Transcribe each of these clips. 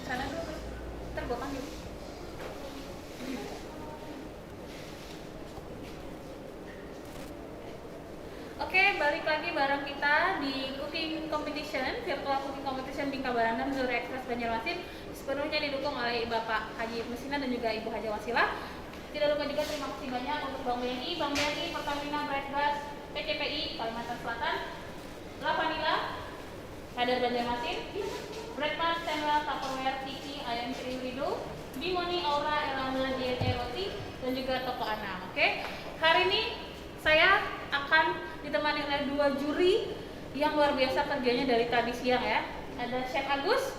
Sana dulu, ntar gue panggil. Oke, balik lagi bareng kita di cooking competition, virtual cooking competition Bingka Barandam Zuri Express Banjarmasin, sepenuhnya didukung oleh Bapak Haji Musina dan juga Ibu Haja Wasila. Tidak lupa juga terima kasih banyak untuk Bank BNI, Pertamina, Bright Gas, PCPI Kalimantan Selatan, La Vanilla, Kadar Banjarmasin, Breadman, Stenwell, Tupperware, Tiki, Ayam Triwido, Bimoni, Aura, Elana, JNE Roti, dan juga Toko Anam. Oke, hari ini saya akan ditemani oleh dua juri yang luar biasa kerjanya dari tadi siang ya. Ada Chef Agus.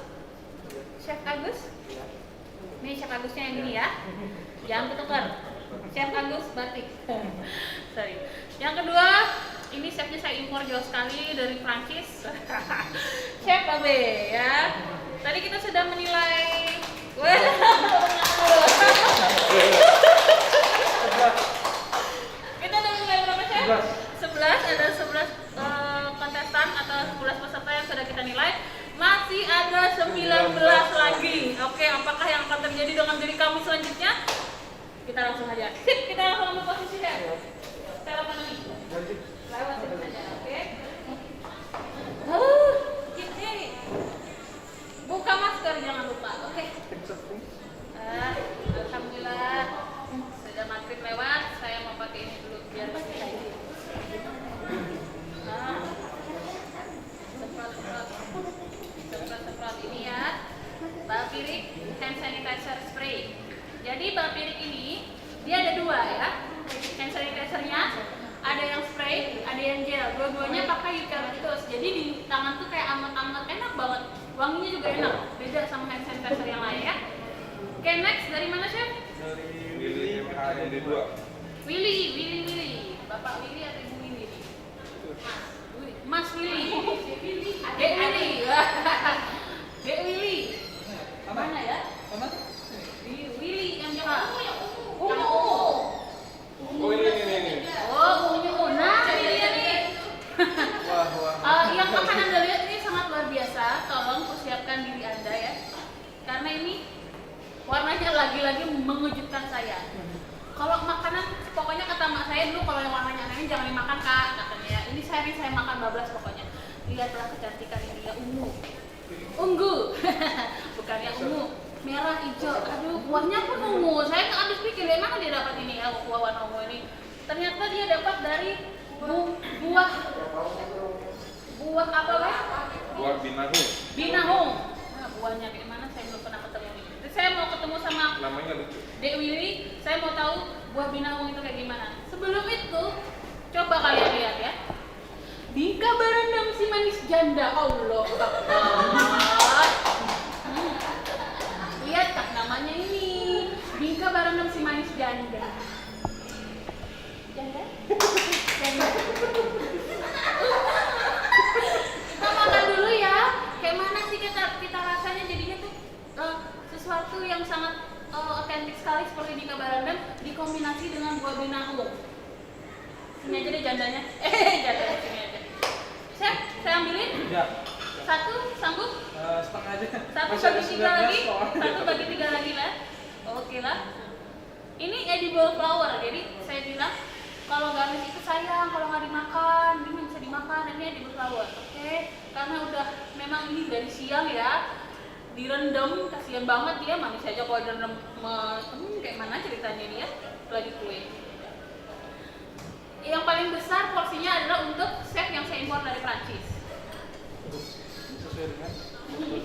Ini Chef Agusnya yang ini ya. Jangan ketukar. Chef Agus Batik. Sorry. Yang kedua, ini chefnya saya impor jauh sekali dari Prancis. Chef Babe ya. Tadi kita sudah menilai. Kita udah menilai berapa chef? 11. Ada 11 kontestan atau 11 peserta yang sudah kita nilai. Masih ada 19 lagi. Oke, apakah yang akan terjadi dengan diri kami selanjutnya? Kita langsung aja. Sip, kita langsung ambil posisi ya. Telepon ini. Lewat sini saja, oke? Gini. Buka masker jangan lupa, oke? Alhamdulillah. Sudah maghrib lewat, saya mau pakai ini dulu biar masih lagi. Semprot ini ya. Balpirik hand sanitizer spray. Jadi balpirik ini dia ada dua ya. Hand sanitizernya ada yang spray, ada yang gel. Dua-duanya pakai eucalyptus. Jadi di tangan tuh kayak anget-anget, enak banget. Wanginya juga enak. Beda sama hand sanitizer yang lain ya. Oke, next dari mana chef? Dari Willy HND2. Willy. Bapak Willy atau Ibu Willy? Mas Willy. Dek Willy. Dek Willy. Mana ya? Sama? Willy yang jahat. Ungu. Oh ini. Oh, ungu. Nah, Willy nih. Yang akan Anda lihat ini sangat luar biasa. Tolong persiapkan diri Anda ya. Karena ini warnanya lagi-lagi mengejutkan saya. Kalau makanan, pokoknya kata mak saya dulu kalau yang warnanya aneh jangan dimakan kak, katanya. Ini saya makan bablas pokoknya. Lihatlah kecantikan ini ya, ungu, bukannya ungu, merah, hijau. Aduh, buahnya pun ungu. Saya nggak habis pikir dari mana dia dapat ini ya, buah warna ungu ini. Ternyata dia dapat dari buah apa ya? Buah binahung. Binahung. Nah, buahnya kayak mana? Saya belum pernah ketemu ini. Saya mau ketemu sama Namanya lucu. Dek Willy, saya mau tahu buah binahung itu kayak gimana. Sebelum itu, coba kalian lihat ya. Bingka Barandam si manis janda. Allah Akbar. Lihat tak namanya ini. Bingka Barandam si manis janda. Janda? Kita makan dulu ya. Kayak mana sih kita rasanya jadinya tuh sesuatu yang sangat otentik sekali seperti Bingka Barandam dikombinasi dengan buah binahung. Sini aja deh jandanya. Jandanya sini aja. Chef, saya ambilin? Ya. Satu, sanggup? Setengah aja. Satu bagi tiga lagi lah. Oke lah. Ini edible flower, jadi saya bilang kalau garnish itu sayang kalau nggak dimakan, ini bisa dimakan. Ini edible flower, oke? Karena udah memang ini dari siang ya, direndam, kasihan banget dia manis aja kalau direndam. Kayak mana ceritanya dia lagi kue. Yang paling besar porsinya adalah untuk chef yang saya impor dari Prancis. Sesuai dengan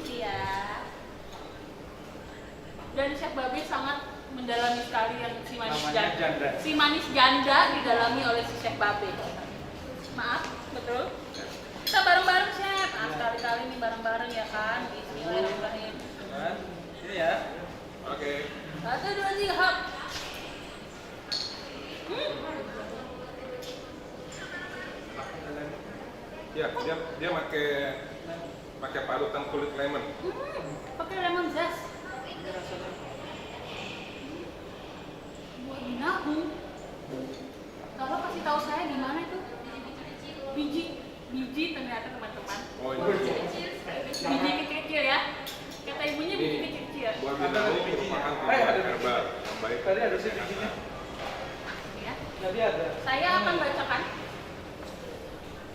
Iya. Dan Chef Babe sangat mendalami sekali yang si manis namanya janda. Si manis janda didalami oleh si Chef Babe. Maaf, betul? Kita bareng-bareng Chef. Sekali-kali nih bareng-bareng ya kan. Bismillahirrahmanirrahim. Ini ya. Oke. 1, 2, 3, hop. Ya, dia pakai parutan kulit lemon. Pakai lemon zest. Buah binahung. Kalau kasih tahu saya di mana itu? Biji ternyata teman-teman. Oh ini. Buah Ada binahu bijinya. merupakan Ada tumbuhan biji. herbal yang baik. Tadi ada sih bijinya. Ya. Tadi ada. Saya akan bacakan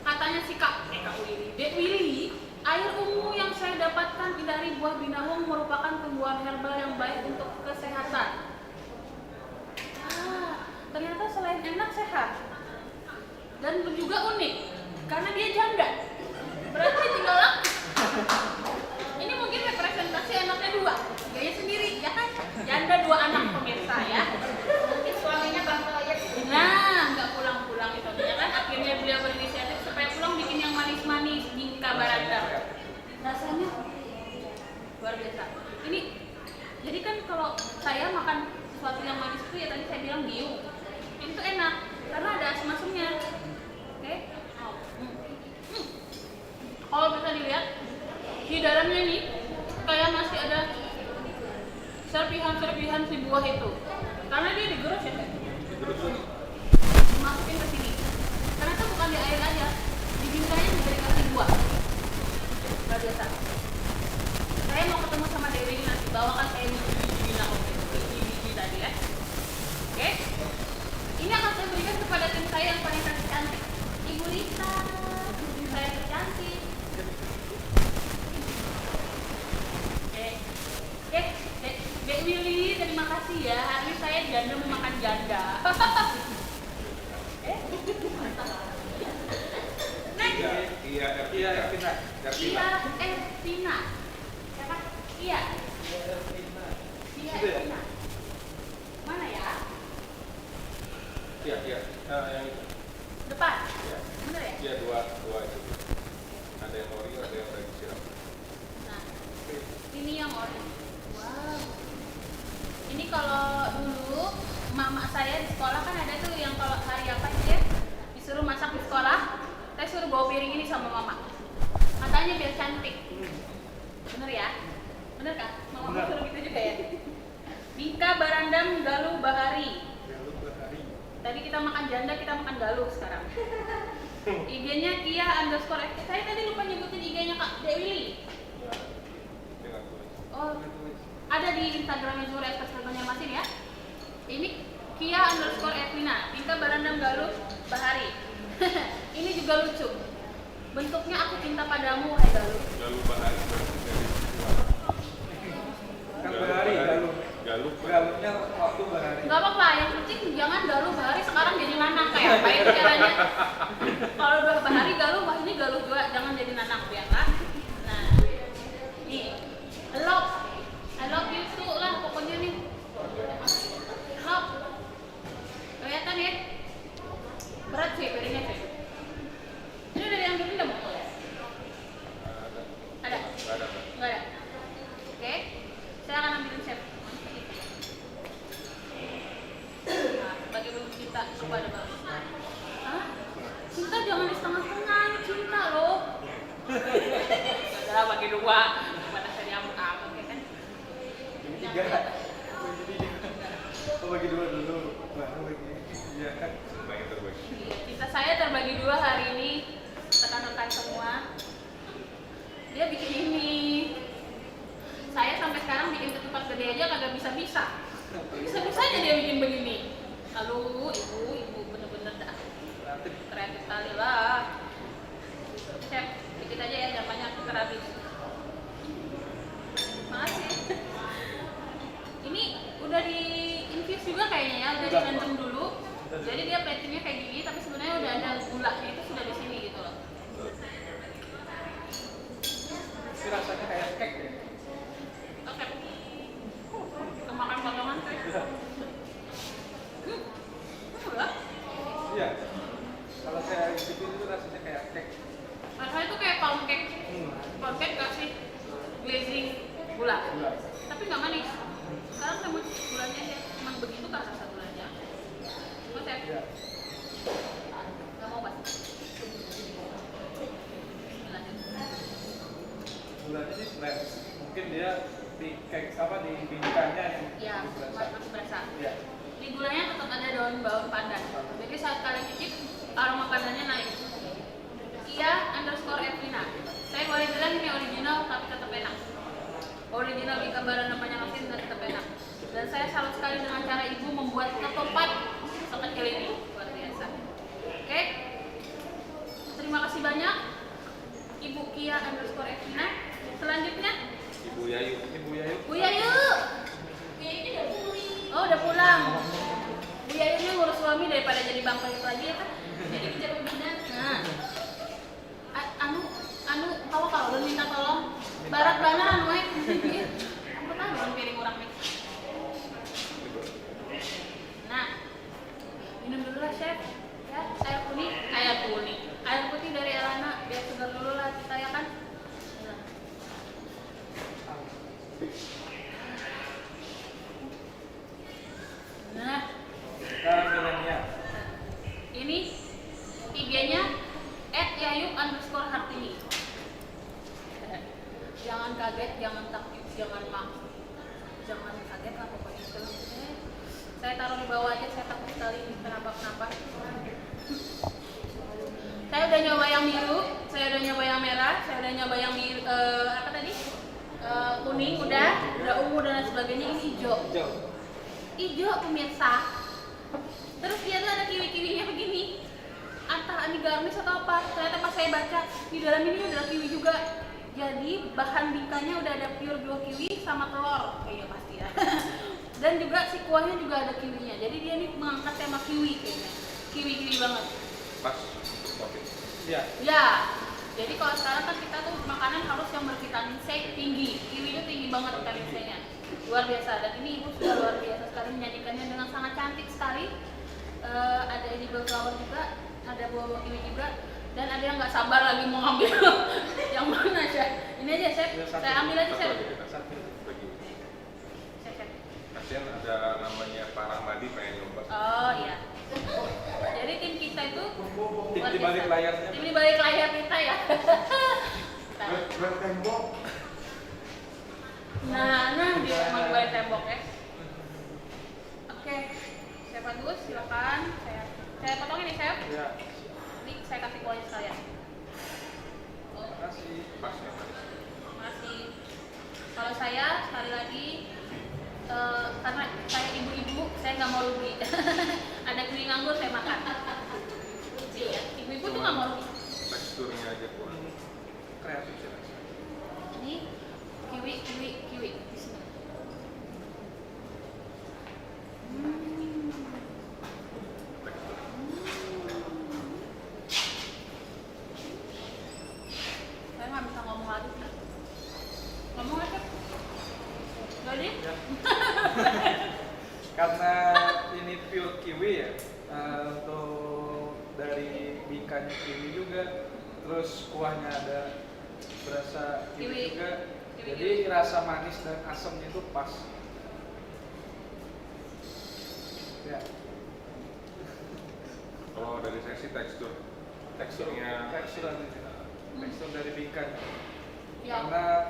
katanya si Kak Willy. Dek Willy, air ungu yang saya dapatkan dari buah binahung merupakan tumbuhan herbal yang baik untuk kesehatan. Ternyata selain enak sehat dan juga unik karena dia janda. Berarti tinggal laki. Ini mungkin representasi anaknya dua, gaya sendiri, ya kan? Janda 2 anak pemirsa ya. Mungkin suaminya Bang Toyib. Nah, nggak pulang-pulang itu ya kan? Akhirnya beliau berinisiatif supaya pulang bikin yang manis-manis Bingka Barandam. Rasanya luar biasa. Ini jadi kan kalau saya makan sesuatu yang manis itu ya tadi saya bilang giung. Ini tuh enak karena ada asam-asamnya. Oke? Kalau bisa dilihat di dalamnya nih kayak masih ada serpihan-serpihan si buah itu. Karena dia digerus ya. Masukin ke sini. Karena itu bukan di air aja. Di bingkanya juga dikasih buah. Luar biasa. Saya mau ketemu sama Dewi ini nanti bawakan saya biji tadi ya. Oke. Ini akan saya berikan kepada tim saya yang paling cantik. Ibu Lisa, tim saya tercantik. Dek Willy, terima kasih ya. Hari ini saya janda memakan janda. Next. Iya, Iya, Ervina. Iya, Ervina. Siapa? Iya. Iya, Itu ya? Ervina. Mana ya? Iya, yang itu. Depan. Iya. Bener ya? Iya, dua itu. Ada yang ori, ada yang udah disiram. Nah, ini yang orange. Wow. Ini kalau dulu mama saya di sekolah kan ada tuh yang kalau hari apa sih ya disuruh masak di sekolah, saya suruh bawa piring ini sama mama. Katanya biar cantik. Bener ya? Bener kan? Mama Bener. suruh gitu juga ya. Bingka Barandam Galuh Bahari. Tadi kita makan janda, kita makan galuh sekarang. IG-nya Kia_. Saya tadi lupa nyebutin IG-nya Kak Dewi. Dia nggak tulis. Oh, ada di Instagramnya Zura Express Banjarmasin ya. Ini Kia_Edwina, Bingka Barandam Galuh Bahari. Ini juga lucu. Bentuknya aku cinta padamu, hai Galuh. Galuh bahari berarti dari Kan Bahari, Galuh. Galuh. Galuhnya waktu Bahari. Gak apa-apa, yang penting jangan Galuh Bahari sekarang jadi nanak kayak apa itu caranya. Kalau udah Bahari Galuh, wah ini Galuh juga, jangan jadi nanak biar kan. Nah, nih, I love you too lah pokoknya nih. Love. Kelihatan ya? Berat sih piringnya sih. Ini udah diambil belum? Ada? Nggak ada. Enggak ada. Oke. Saya akan ambilin chef. Nah, bagi belum cinta kepada bagus. Hah? Cinta jangan di setengah-setengah, ini cinta loh. Adalah bagi 2. Mana saya nyamuk amat ya kan? Ini 3. Oh, bagi 2 dulu. Baru bagi. Iya kan. Nah, yang terbaik. Iya, cinta saya terbagi 2 hari ini. Rekan-rekan semua. Dia bikin ini. Saya sampai sekarang bikin ketupat gede aja kagak bisa-bisa. Bisa-bisanya dia bikin begini. Lalu ibu bener-bener dah kreatif sekali lah. Chef, dikit aja ya, jangan banyak terhabis. Makasih. Ini udah di infuse juga kayaknya ya, udah direndam dulu. Jadi dia platingnya kayak gini, tapi sebenarnya udah ada gulanya itu sudah di sini gitu loh. Ini rasanya kayak cake ya. Oke. Kemakan potongan. Ya. Iya. Kalau saya icipin itu rasanya kayak cake. Rasanya tuh kayak pound cake. Pound cake kasih glazing gula. Tapi nggak manis. Sekarang saya mau gulanya aja. Emang begitu kan rasa gulanya? Mau chef? Iya. Nggak mau pas. Lanjut. Gulanya sih blend. Mungkin dia di cake apa di bingkanya yang Ya, berasa. masih berasa. Iya. Di gulanya tetap ada daun bawang pandan. Jadi saat kalian cicip, aroma pandannya naik. Kia_Edwina. Saya boleh bilang ini original tapi tetap enak. original Bingka Baranda Banjarmasin dan tetap enak. Dan saya salut sekali dengan cara ibu membuat ketupat sekecil ini, luar biasa. Oke, terima kasih banyak Ibu Kia _ Evina. Selanjutnya Ibu Yayu. Bu Yayu. Oh, udah pulang. Bu Yayu ini ngurus suami daripada jadi bangkai lagi ya kan? Jadi kerja pembinaan. Nah, anu, kalau udah minta tolong, barat benar anu aku tahu orang piring orang nih. Nah, minum dulu lah chef. Ya, air putih dari Elana biar segar dulu lah kita ya kan. Nah, milenial. ini IG-nya @yayu_hartini. Jangan kaget, jangan takut, jangan kaget lah pokoknya itu. Saya taruh di bawah aja, saya takut sekali kenapa. Saya udah nyoba yang biru, saya udah nyoba yang merah, saya udah nyoba yang biru, kuning udah ungu dan lain sebagainya. Ini hijau pemirsa. Terus dia tuh ada kiwi-kiwinya begini. Entah ini garnish atau apa. Ternyata pas saya baca di dalam ini ada kiwi juga. Jadi bahan bingkanya udah ada pure kiwi sama telur. Kayaknya pasti ya. Dan juga si kuahnya juga ada kiwinya. Jadi dia ini mengangkat tema kiwi kayaknya. Kiwi banget. Pas COVID. Iya. Ya. Jadi kalau sekarang kan kita tuh makanan harus yang bervitamin C tinggi. Kiwi itu tinggi banget vitamin C-nya. Luar biasa. Dan ini ibu sudah luar biasa sekali menyajikannya dengan sangat cantik sekali. Ada edible flower juga, ada buah kiwi juga, dan ada yang nggak sabar lagi mau ngambil. Yang mana chef? Ini aja chef. Saya ambil aja chef. Satu bagi. Chef. Kasihan ada namanya Pak Rahmadi pengen nyoba. Oh iya. Jadi tim kita itu Tim luar di balik biasa. layarnya. Tim di balik layar kita ya. Bertembok. Nah di balik tembok ya. Oke, Chef Agus silakan. Saya potongin nih chef. Ya. Ini saya kasih kuahnya sekalian. Terima kasih. Pas ya manis. Masih. Kalau saya sekali lagi karena saya ibu-ibu, saya nggak mau rugi. Ada kiwi nganggur saya makan. Iya, ibu-ibu tuh nggak mau rugi. Teksturnya aja kurang. Kreatif ya. Ini kiwi. Bismillah. Saya nggak bisa ngomong lagi. Ngomong aja. Jadi? Ya. Karena ini pure kiwi ya, untuk dari bingkanya kiwi juga, terus kuahnya ada berasa kiwi juga, jadi rasa manis dan asamnya itu pas. Ya. Kalau dari saya sih teksturnya Tekstur dari bingkanya. Ya.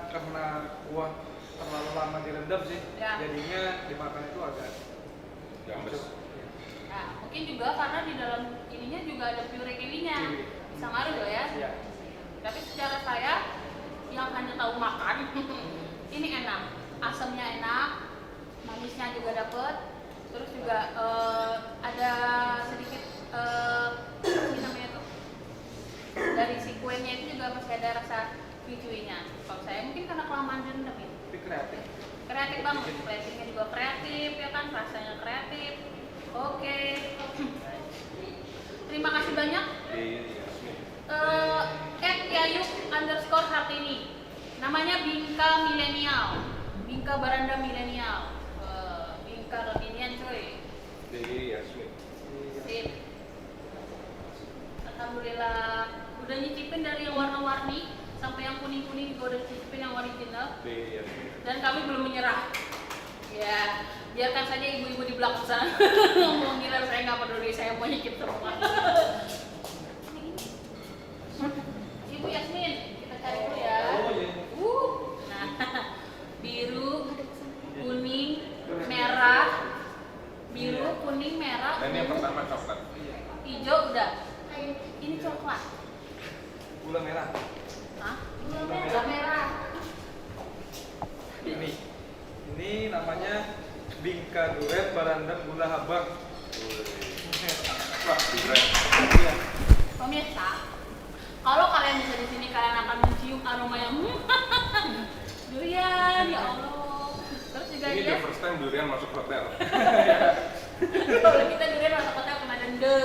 Karena kuah terlalu lama direndam sih, Ya. jadinya dimakan itu agak gambes. Nah, mungkin juga karena di dalam ininya juga ada pure kiwinya. Kiwi. Bisa ngaruh loh ya. ya. Tapi secara saya yang hanya tahu makan, ini enak. Asamnya enak, manisnya juga dapet. Terus juga ada sedikit apa namanya tuh? Dari si kuenya itu juga masih ada rasa kiwi-kiwinya. Kalau saya mungkin karena kelamaan direndam ya. Tapi kreatif. Kreatif banget, platingnya juga kreatif ya kan, rasanya kreatif. Oke. Terima kasih banyak. @yayu_hartini. Namanya Bingka Milenial, Bingka Baranda Milenial. Bingka kekinian cuy. Di Yasmin. Sip. Alhamdulillah udah nyicipin dari yang warna-warni sampai yang kuning-kuning juga udah nyicipin yang original. Di Yasmin. Dan kami belum menyerah. Ya, biarkan saja ibu-ibu di belakang sana ngomong gila, saya nggak peduli, saya mau nyicip semua. Ibu Yasmin, kita cari dulu ya. Nah, biru, kuning, merah, biru, kuning, merah, Dan yang pertama coklat. hijau udah. Ini coklat. Gula merah. Hah? Gula merah. Ini bingka duren barandang gula habang. Wah, durian. Iya. Pemirsa, kalau kalian bisa di sini kalian akan mencium aroma yang durian, ya Allah. Terus juga Ini dia the first time durian masuk hotel. kalau kita durian masuk hotel kena denda.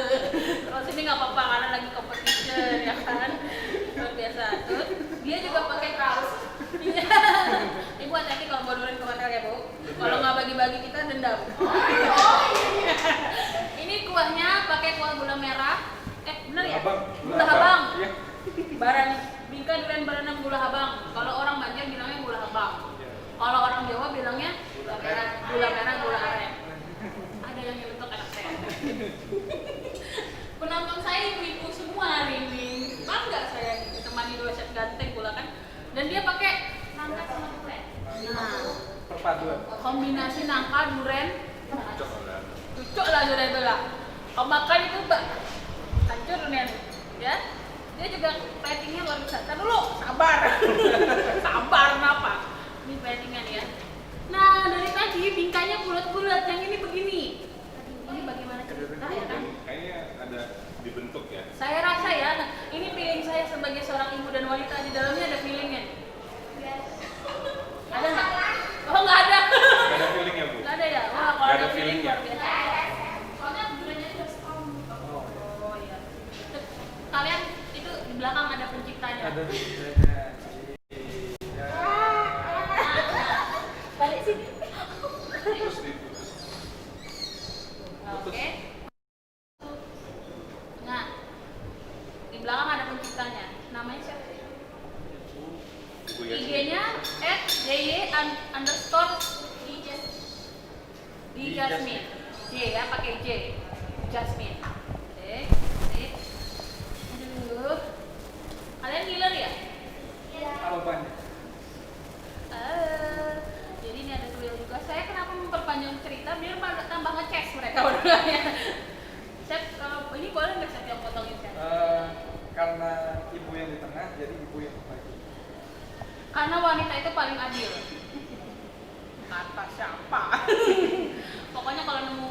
Terus ini nggak apa-apa karena lagi competition ya kan. Luar biasa. Terus dia juga pakai kaos. Iya. Ibu hati-hati kalau bawa durian ke hotel ya Bu. Kalau nggak bagi-bagi kita denda Bu. Ini kuahnya pakai kuah gula merah. Bener ya? Gula habang. Iya. Barang bingka durian berenang gula habang. Kalau orang Banjar bilangnya gula habang. Kalau orang Jawa bilangnya gula merah, gula aren. Ada yang nyelentok anak saya. Penonton saya ibu-ibu semua hari ini. Bangga saya ditemani dua chef ganteng pula kan. Dan dia pakai nangka sama durian. Nah, Perpaduan. kombinasi nangka durian. Cocok enggak? Cucuk lah durian itu lah. Kalau makan itu mbak hancur nih ya. Dia juga platingnya luar biasa. Ntar dulu, sabar. Sabar kenapa? Ini platingan ya. Nah dari tadi bingkanya bulat-bulat, yang ini begini. Ini bagaimana cerita ya kan? Kayaknya ada dibentuk ya. Saya rasa ya, ini feeling saya sebagai seorang ibu dan wanita, di dalamnya ada feelingnya. Ada nggak? Oh nggak ada. Nggak ada feelingnya Bu. Nggak ada ya? Wah kalau Nggak ada ada feeling feelingnya. luar biasa. Soalnya duriannya udah strong. Oh iya. Kalian itu di belakang ada penciptanya. Ada bedanya. Iya. Balik sini. Terus diputus. Oke. Nah, di belakang ada penciptanya. Namanya siapa? Ibu ya. IG-nya @jy_di_jasmine. J ya, pakai J. Jasmine. Oke. Sip. Aduh. Kalian ngiler ya? Aromanya. Jadi ini ada tulisan juga. Saya kenapa memperpanjang cerita biar tambah ngeces mereka berdua-nya. Chef, kalau ini boleh nggak Chef yang potongin Chef? Karena ibu yang di tengah, jadi ibu yang berbagi. Karena wanita itu paling adil. Kata siapa? Pokoknya kalau nemu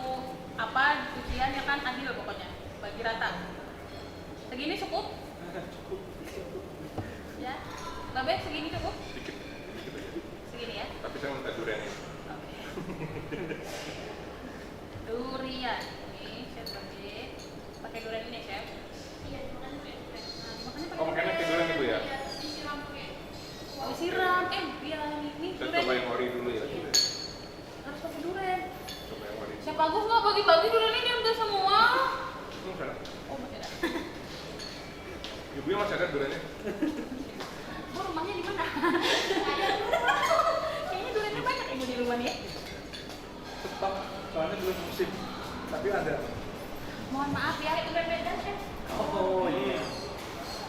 apa ujian ya kan adil pokoknya. Bagi rata. Segini cukup? Cukup. Ya. Babe segini cukup? Dikit aja. Segini ya. Tapi saya minta durian ini. Oke. Durian. Nih, Chef Babe. Pakai durian ini, Chef. Iya, dimakan durian. Nah, dimakannya Oh, makanya pakai durian Ibu ya? disiram pakai. Oh, disiram. Iya, ini Saya durian. coba yang ori dulu ya. Iya. Harus pakai durian. Coba yang ori. Chef Agus nggak bagi-bagi durian ini udah semua. Enggak. Oh, masih ada. Ibu yang masih ada duriannya? Bu, rumahnya di mana? Kayaknya duriannya banyak ibu di rumah nih ya. Stop. Soalnya belum musim. Tapi ada. Mohon maaf ya, durian beda Chef. Oh iya.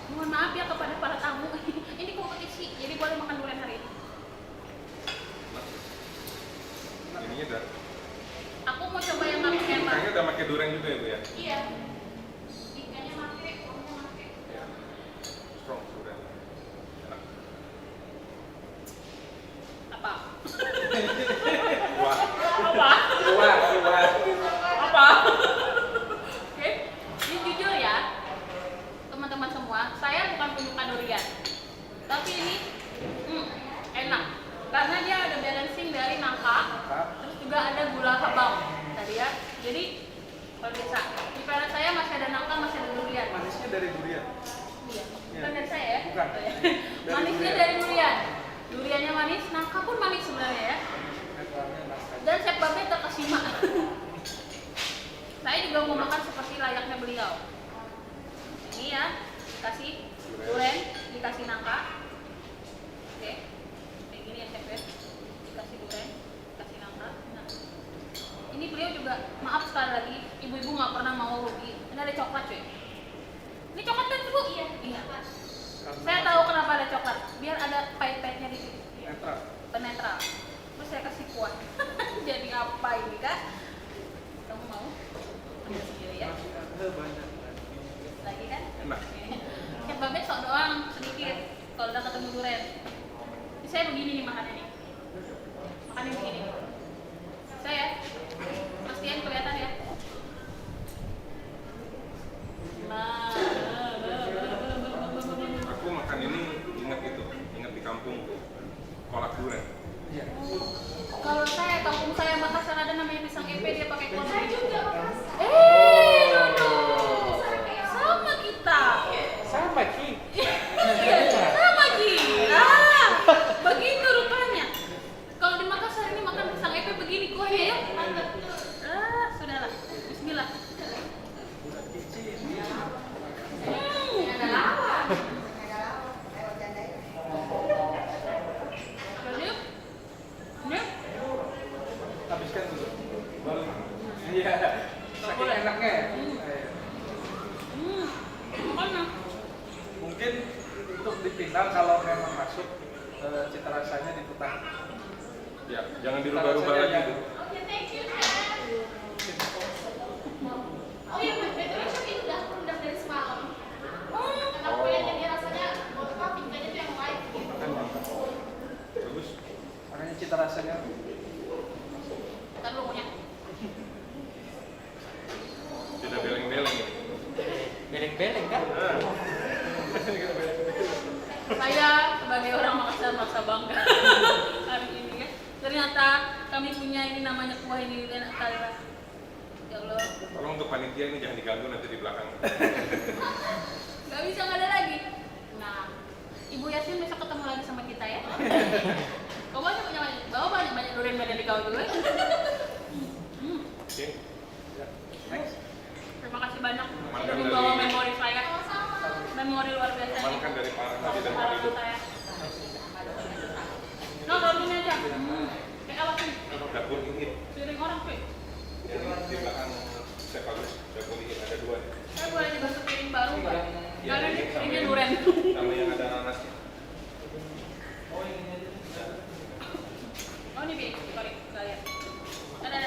Mohon maaf ya kepada para tamu. Ini kompetisi, jadi boleh makan durian hari ini. Ininya udah. Aku mau coba yang nggak pakai apa? Kayaknya udah pakai durian juga ya Bu ya? Iya. Ikannya pakai, kuahnya pakai. Iya. Strong durian. Enak. Apa? Wah. Apa? Keluar. Apa? Oke. Ini jujur ya, teman-teman semua, saya bukan penyuka durian. Tapi ini enak. Karena dia ada balancing dari nangka, terus juga ada gula habang tadi ya. Jadi kalau biasa, di planet saya masih ada nangka, masih ada durian. Manisnya dari durian. Iya. Bukan dari saya ya? Bukan. Oh, ya. Dari Manisnya durian. dari durian. Duriannya manis, nangka pun manis sebenarnya ya. Netralnya nangka. Dan Chef Babe terkesima. Saya juga mau makan seperti layaknya beliau. Ini ya, dikasih durian, dikasih nangka. Oke. Kayak gini ya Chef ya. Dikasih durian, dikasih nangka. Nah. Ini beliau juga, maaf sekali lagi, ibu-ibu nggak pernah mau rugi. Ini ada coklat cuy. Ini coklat kan Bu? Iya. Iya. Saya tahu kenapa ada coklat, biar ada pahit-pahitnya di sini. Netral. Penetral. Terus saya kasih kuah. Jadi apa ini Kak? Kamu mau? Ambil sendiri ya. Masih ada banyak. Lagi kan? Enak. Chef Babe sok doang sedikit. Kalau udah ketemu durian. Ini saya begini nih makannya nih. Makannya begini. Bisa ya? Pastiin kelihatan ya. Nah, Aku makan ini ingat di kampung kolak durian. Iya. kalau saya kampung saya Makassar ada namanya pisang epe, dia pakai kolak. Saya juga Makassar. Dodo. Sama kita. Sama Ki. Sama kita. Begitu rupanya. Kalau di Makassar ini makan pisang epe begini kuahnya ya. Sudahlah. Bismillah. Ada lawan. Ini Habiskan dulu. Baru. Iya. Saking boleh. enaknya ya. mana? Mungkin untuk dipintal kalau memang masuk cita rasanya diputar. Ya, jangan dirubah-rubah lagi Rasanya itu. Oke, thank you, Chef. Oh iya, Mas, betul Chef ini udah rendang dari semalam. Karena kuenya jadi rasanya pinkanya tuh yang white gitu. Bagus. Makanya cita rasanya Ntar lu punya. Sudah beleng-beleng ini. beleng-beleng kan? Saya sebagai orang Makassar merasa bangga hari ini ya. Ternyata kami punya ini namanya kuah ini enak sekali lah. Ya Allah, Tolong untuk panitia ini jangan diganggu nanti di belakang. nggak bisa nggak ada lagi. Nah, Ibu Yasin besok ketemu lagi sama kita ya. Kau bawa banyak durian di kau dulu. Oke. Next. Terima kasih banyak Makan sudah dari- membawa memori saya. Sama-sama. Memori luar biasa ini. Amankan dari Pak Rahmadi dan Pak Pengalaman Hidup. saya. No, kalau ini aja. Kayak apa sih? Dapur ini. Piring orang cuy. Yang di belakang Chef Agus, dapur ini ada dua. Saya boleh dibantu piring baru nggak? Ya, Karena ini ini sama piringnya yang- durian. Sama yang ada nanasnya. Oh ini bi, sorry, nggak lihat. Ada.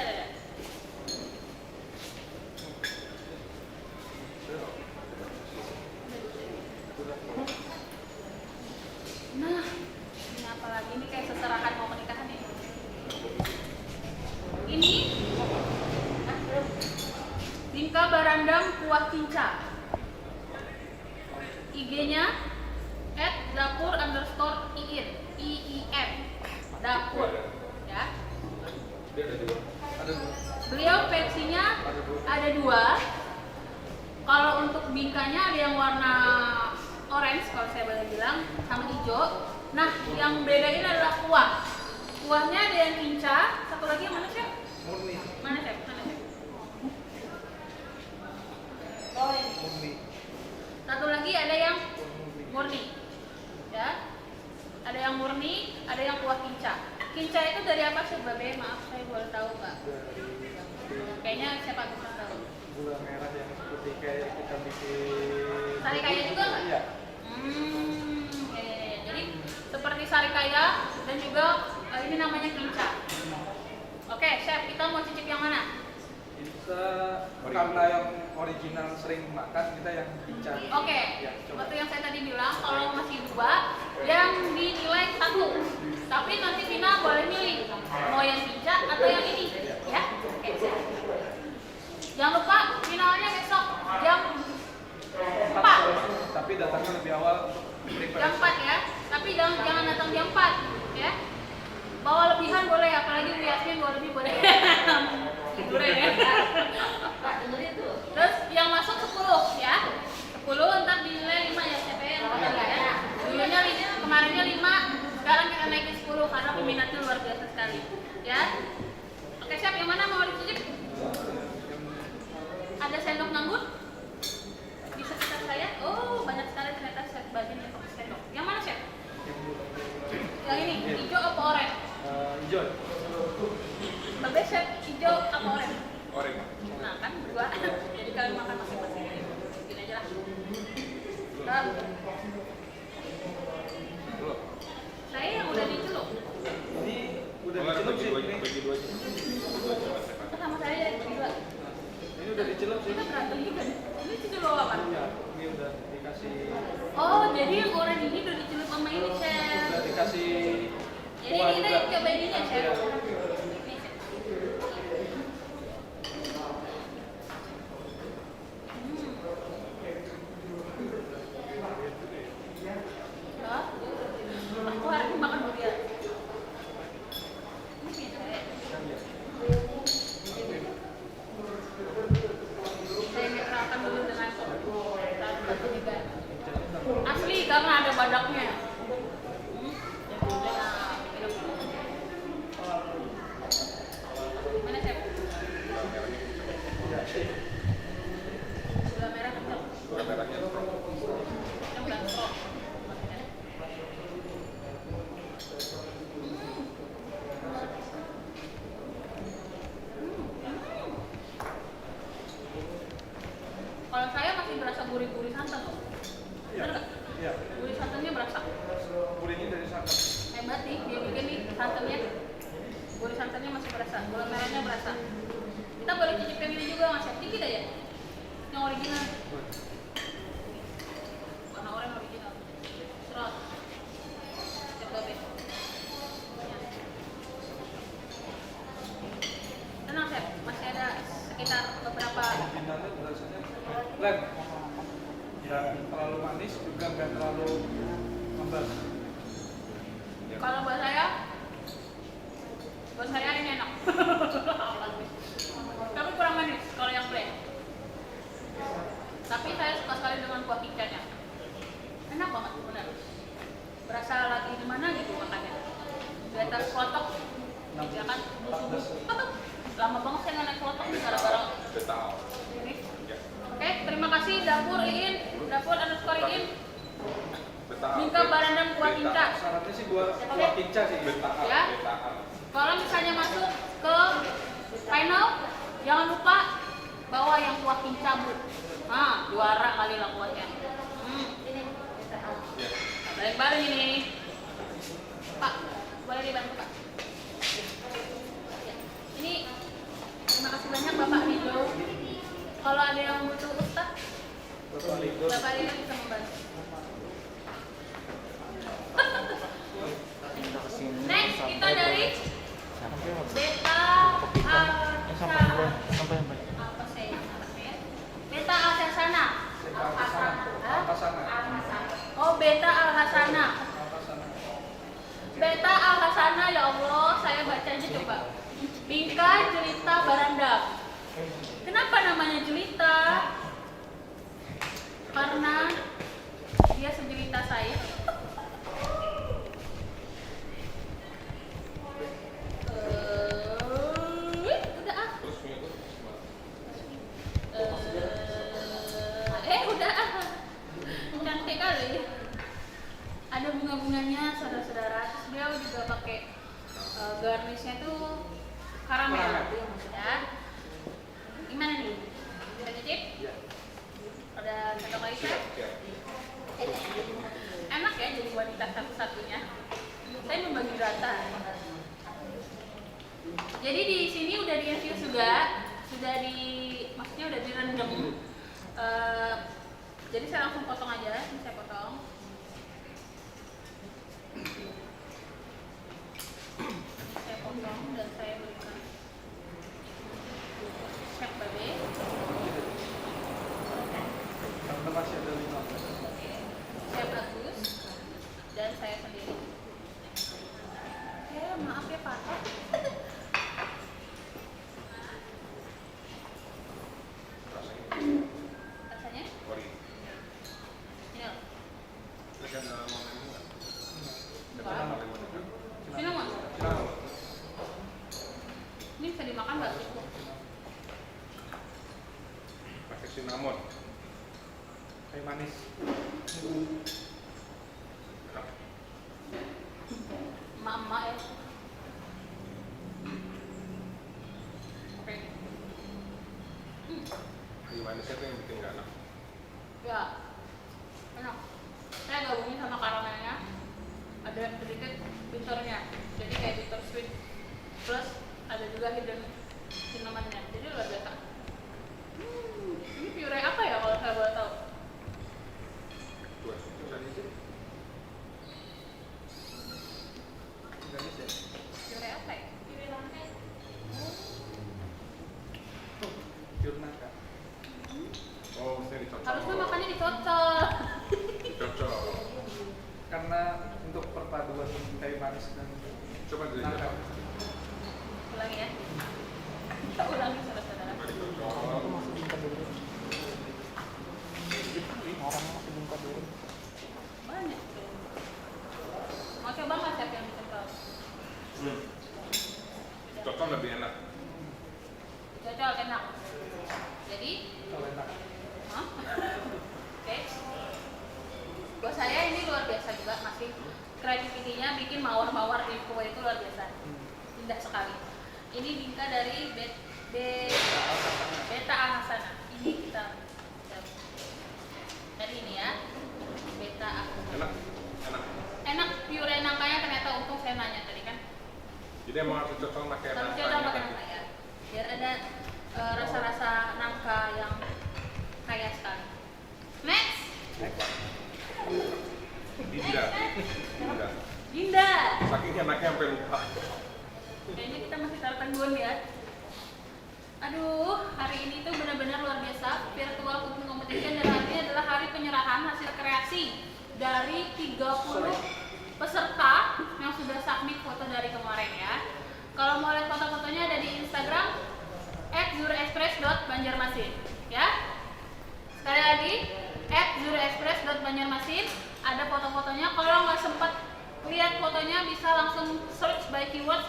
Nah, ini apa lagi? Ini kayak seserahan mau pernikahan ya. Ini Bingka Barandang Kuah Kinca. IG-nya @dapur_iin IIM dapur ya. Dia ada dua. Ada dua. Beliau versinya ada dua. Kalau untuk bingkanya ada yang warna orange kalau saya boleh bilang sama hijau. Nah, yang bedain adalah kuah. Kuahnya ada yang kinca, satu lagi yang mana sih? Murni. Mana sih? Mana sih? Murni. Satu lagi ada yang murni. Ya. Ada yang murni, ada yang kuah kinca. Kinca itu dari apa sih, Babe? Maaf, saya boleh tahu, Pak. Dari Kayaknya siapa bisa tahu. gula merah yang putih kayak kita bikin. Sari kaya juga nggak? Iya. Ya. Jadi seperti sari kaya dan juga ini namanya kinca. Oke, chef, kita mau cicip yang mana? Kita karena yang original sering makan, kita yang kinca. Oke, Ya, coba. seperti yang saya tadi bilang, kalau masih dua, yang dinilai satu. Tapi nanti Vina boleh milih mau yang kinca atau yang ini, ya? Oke, siap. Jangan lupa finalnya besok jam 4. Tapi datangnya lebih awal untuk Jam prepare. 4 ya. Tapi jangan datang jam 4 ya. Bawa lebihan boleh, apalagi Bu Yasmin bawa lebih boleh. Tiduran ya. Terus yang masuk 10 ya. 10 ntar dinilai 5 ya CPN ya. Dulunya kemarinnya 5, sekarang kita naikin 10 karena peminatnya luar biasa sekali. Ya. Oke, siap, yang mana mau dicicip? Ada sendok nganggur? Di sekitar saya. Oh, banyak sekali ternyata chef bagian yang pakai sendok. Yang mana, chef? Yang ini, hijau apa oranye? Hijau. Babe chef hijau apa oranye? Orek. Nah kan berdua, jadi kalian makan masing-masing. Gini aja lah. Nah, Dulu. saya yang udah dicelup. Ini udah Enggak, dicelup bagi sih dua, ini. bagi dua aja. Bagi dua aja, Mas Evan. Sama saya yang kedua. Ini udah dicelup sih. Kita berantem juga nih. Ini dicelup apa? Ya, ini udah dikasih. Oh, jadi yang oranye ini udah dicelup sama ini chef. Udah dikasih. Jadi kuah kita juga. cobain ini ya chef. Iya. Ini chef. Nah, minum dulu. Mana chef? Gula merah kencang. Gula merahnya strong. Ini bukan strong. Kalau saya masih berasa gurih-gurih santan loh. Iya. Bener nggak? Iya. Gurih santannya berasa. Gurihnya dari santan. Hebat nih, dia bikin nih santannya. Gurih santannya masih berasa, gula merahnya berasa. Kita boleh cicip yang ini juga nggak, Chef? Dikit aja. Yang original. Warna oranye original. Serot. Chef Dobe. Tenang, Chef. Masih ada sekitar beberapa. Originalnya rasanya blend. Nggak terlalu manis juga nggak terlalu ngebas. Kalau buat saya ini enak. Tapi kurang manis kalau yang plain. Tapi saya suka sekali dengan kuah ikannya. Enak banget, benar. Berasa lagi di mana gitu makannya. Di atas klotok, ya kan? Subuh. Lama banget saya nggak naik klotok nih gara-gara Betal. ini. Ya. Oke, terima kasih dapur Iin, dapur _Iin. Betal. Minta barandam kuah tinta. Syaratnya sih gua kuah kinca sih. Betal. Ya. Betal. Kalau misalnya masuk ke final, jangan lupa bawa yang kuah kinca, Bu. Nah, juara kali lah kuahnya. Ya. Bareng-bareng ini. Pak, boleh dibantu, Pak? Ya. Ini terima kasih banyak Bapak Rido. Kalau ada yang butuh ustaz, Bapak Rido. Bapak Rido bisa membantu. Next, kita dari Beta apa sih namanya? Beta Al-Hasana. Oh, Beta Al-Hasana. Beta Al-Hasana, ya Allah, saya bacanya coba. Bingka Jelita Baranda. Kenapa namanya Jelita? Karena dia sejelita saya. Udah ah. Terus minggu Udah ah. Cantik kali. Ada bunga-bunganya, saudara-saudara. Terus dia juga pakai garnishnya tuh karamel. Ya. Gimana nih? Kita cicip? Ada sendok lagi, Chef? Enak ya jadi wanita satu-satunya. Saya membagi rata. Jadi di sini udah di-infuse juga, maksudnya udah direndam. Jadi saya langsung potong aja, ini saya potong. Saya potong dan saya berikan Chef Babe. Karena masih ada 5. Chef Agus dan saya sendiri. Ya maaf ya Pak. Rasanya? Ori. Ini loh. Terus yang mau lemon nggak? Wah. Lemon itu. Cinnamon. Cinnamon. Ini bisa dimakan nggak sih? Pakai cinnamon. Kayak manis. Enak. Mama ya. Oke. Kayu manisnya tuh yang bikin nggak enak. Ya. Enak. Saya gabungin sama karamelnya. Ada sedikit bitternya. Jadi kayak bitter sweet. Plus ada juga hidden cinnamonnya. Jadi luar biasa. Ini puree apa ya kalau saya boleh tahu? Dua. Terus ada isi. Gamis ya. Puree apa ya? Pure nangka. Oh, mesti dicocok. Harusnya makannya dicocol. Dicocok. Karena untuk perpaduan kayu manis dan Coba dulu. nangka. Ulangi ya. Kita ulangi saudara-saudara. Coba dicocok. Banyak. Mau coba nggak Chef yang bikin mawar-mawar di kue itu luar biasa, indah sekali. Ini bingka dari Beta Ahasana. Ini kita dari ini ya, Beta Ahasana. Enak, pure nangkanya ternyata, untung saya nanya tadi kan. Jadi emang harus cocok pakai Tapi nangka. coba pakai nangka ya, biar ada rasa-rasa nangka yang kaya sekali. Next. Dinda. Saking enaknya sampai lupa. Kayaknya kita masih tertegun ya. Aduh, hari ini tuh benar-benar luar biasa. Virtual cooking competition, dan hari ini adalah hari penyerahan hasil kreasi dari 30 peserta yang sudah submit foto dari kemarin ya. Kalau mau lihat foto-fotonya ada di Instagram @zurexpress.banjarmasin ya. Sekali lagi @zurexpress.banjarmasin, ada foto-fotonya. Kalau nggak sempat lihat fotonya bisa langsung search by keyword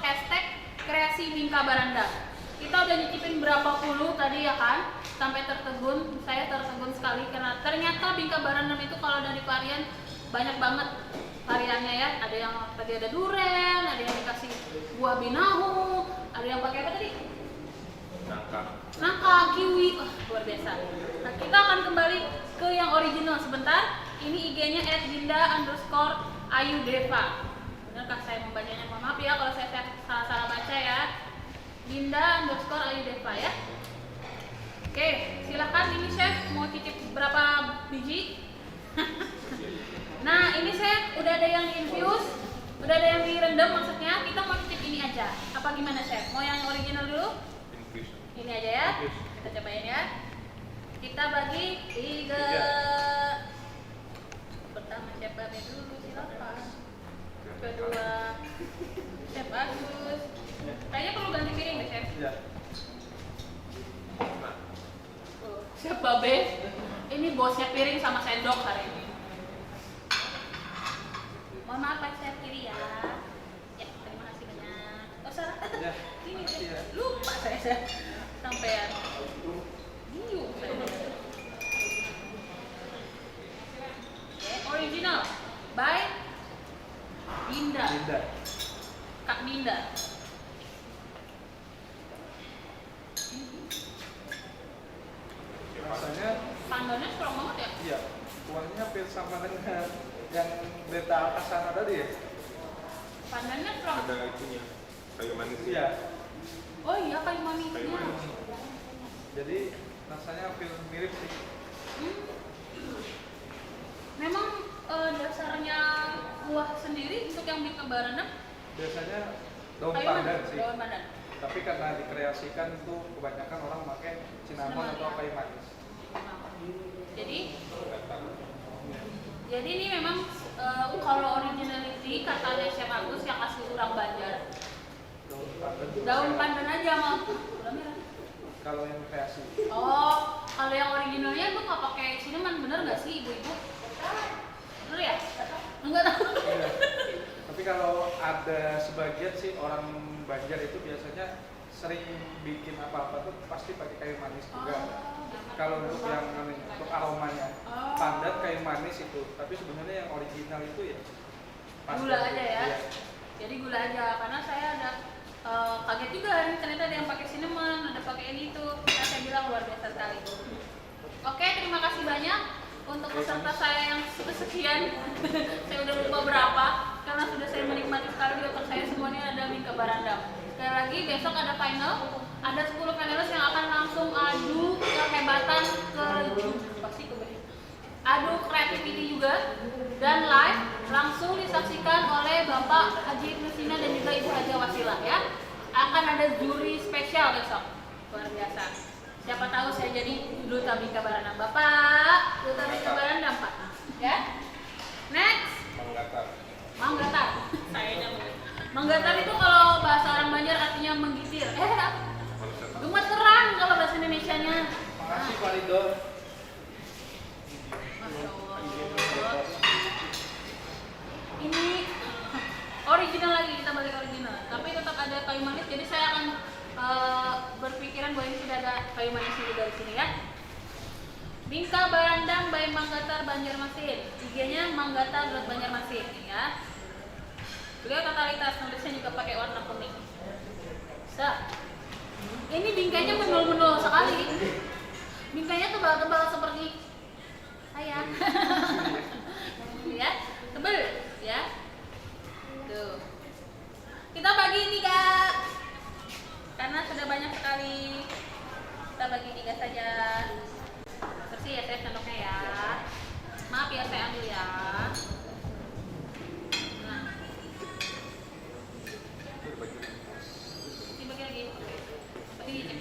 #kreasi Bingka Barandang. Kita udah nyicipin berapa puluh tadi ya kan, sampai tertegun. Saya tertegun sekali karena ternyata Bingka Barandang itu kalau dari varian banyak banget variannya ya. Ada yang tadi ada duren, ada yang dikasih buah binahu, ada yang pakai apa tadi? Nangka, kiwi, luar biasa. Nah, kita akan kembali ke yang original sebentar. Ini IG-nya @dinda_ayudeva. Benarkah saya membacanya? Mohon maaf ya kalau saya salah baca ya. Dinda_ayudeva ya. Oke, silakan ini chef mau titip berapa biji? Nah, ini chef udah ada yang infuse, udah ada yang direndam maksudnya. Kita mau titip ini aja. Apa gimana chef? Mau yang original dulu? Ini aja ya. Kita cobain ya. Kita bagi 3. Pertama chef Babe dulu, silakan. Kedua chef Agus. Kayaknya perlu ganti piring deh chef. Iya. Chef Babe, ini bosnya piring sama sendok hari ini. Mohon maaf Pak Chef kiri ya. Ya, terima kasih banyak. Oh salah. Ya, Ini makasih ya. lupa saya sampean. Bingung saya. Oke, original by Dinda. Kak Dinda. Rasanya Pandannya strong banget ya. iya, kuahnya hampir sama dengan yang Beta Ahasana tadi ya. Pandannya strong. Ada itunya, kayu manis. Iya. Oh iya, kayu manisnya. Kayu manis. Jadi rasanya hampir mirip sih. Memang dasarnya kuah sendiri untuk yang Bingka Barandang Biasanya daun kayu pandan manis, sih. daun pandan. Tapi karena dikreasikan itu kebanyakan orang pakai cinnamon atau kayu manis. Jadi ini memang kalau originality katanya Chef Agus yang asli orang Banjar. Daun pandan. Daun pandan aja mau. Gula merah. Kalau yang kreasi. Oh, kalau yang originalnya itu nggak pakai cinnamon, bener nggak sih ibu-ibu? Bener ya? Enggak tahu. Iya. Tapi kalau ada sebagian sih orang Banjar itu biasanya sering bikin apa-apa tuh pasti pakai kayu manis juga. Kalau untuk yang untuk aromanya, pandan kayu manis itu. Tapi sebenarnya yang original itu ya pandan. Gula aja ya. Iya. Jadi gula aja, karena saya ada kaget juga hari ini ternyata ada yang pakai cinnamon, ada pakai ini tuh. Nah, saya bilang luar biasa sekali. Oke, terima kasih banyak untuk peserta saya yang sekian. Saya udah lupa berapa karena sudah saya menikmati sekali di otak saya semuanya ada Bingka Barandang. Sekali lagi besok ada final, ada 10 finalis yang akan langsung adu kehebatan adu creativity juga, dan live langsung disaksikan oleh Bapak Haji Ibnu Sina dan juga Ibu Haja Wasilah ya. Akan ada juri spesial besok, luar biasa. Siapa tahu saya jadi duta Bingka Barandang. Bapak, duta Bingka Barandang Pak. Ya. Next. Manggatar. Sayanya Manggatar itu kalau bahasa orang Banjar artinya menggitir. Gemeteran kalau bahasa Indonesianya. Makasih Pak Ridho. Masya Allah. Ini original lagi, kita balik original. Tapi tetap ada kayu manis, jadi saya akan berpikiran bahwa ini sudah ada kayu manis juga dari sini ya. Bingka Barandang by Manggatar Banjarmasin. IG-nya manggatar.banjarmasin ya. Beliau totalitas, nulisnya juga pakai warna kuning. Ini bingkainya menul-menul sekali. Bingkainya tebal-tebal seperti saya. Ya, tebal ya. Tuh. Kita bagi 3. Karena sudah banyak sekali. Kita bagi 3 saja. Bersih ya saya sendoknya ya. Maaf ya saya ambil ya. Nah. Dibagi lagi. Seperti ini.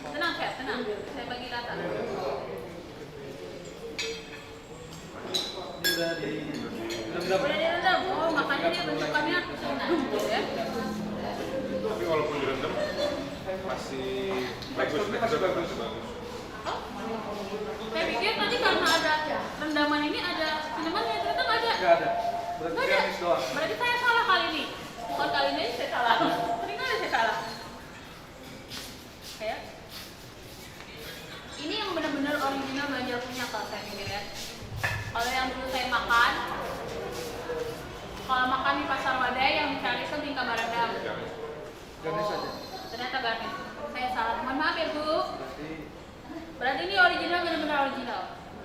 Tenang chef, tenang. Saya bagi rata. Ini udah direndam. Udah direndam. Oh, makanya dia bentukannya nah, ya. Tapi walaupun direndam masih bagus, Teksturnya masih bagus. Oh, saya pikir tadi karena ada rendaman ini ada cinnamon-nya, ternyata nggak ada. Nggak ada. Berarti Nggak ada. gamis doang. Berarti saya salah kali ini. Bukan kali ini saya salah. Sering kali saya salah. Kayak ini yang benar-benar original Banjar punya kalau saya pikir ya. Kalau yang dulu saya makan, kalau makan di pasar Wadai yang dicari itu bingka barandang. Gamis Oh, aja. ternyata garnish. Saya salah. Mohon maaf ya Bu. Berarti ini original, benar-benar original.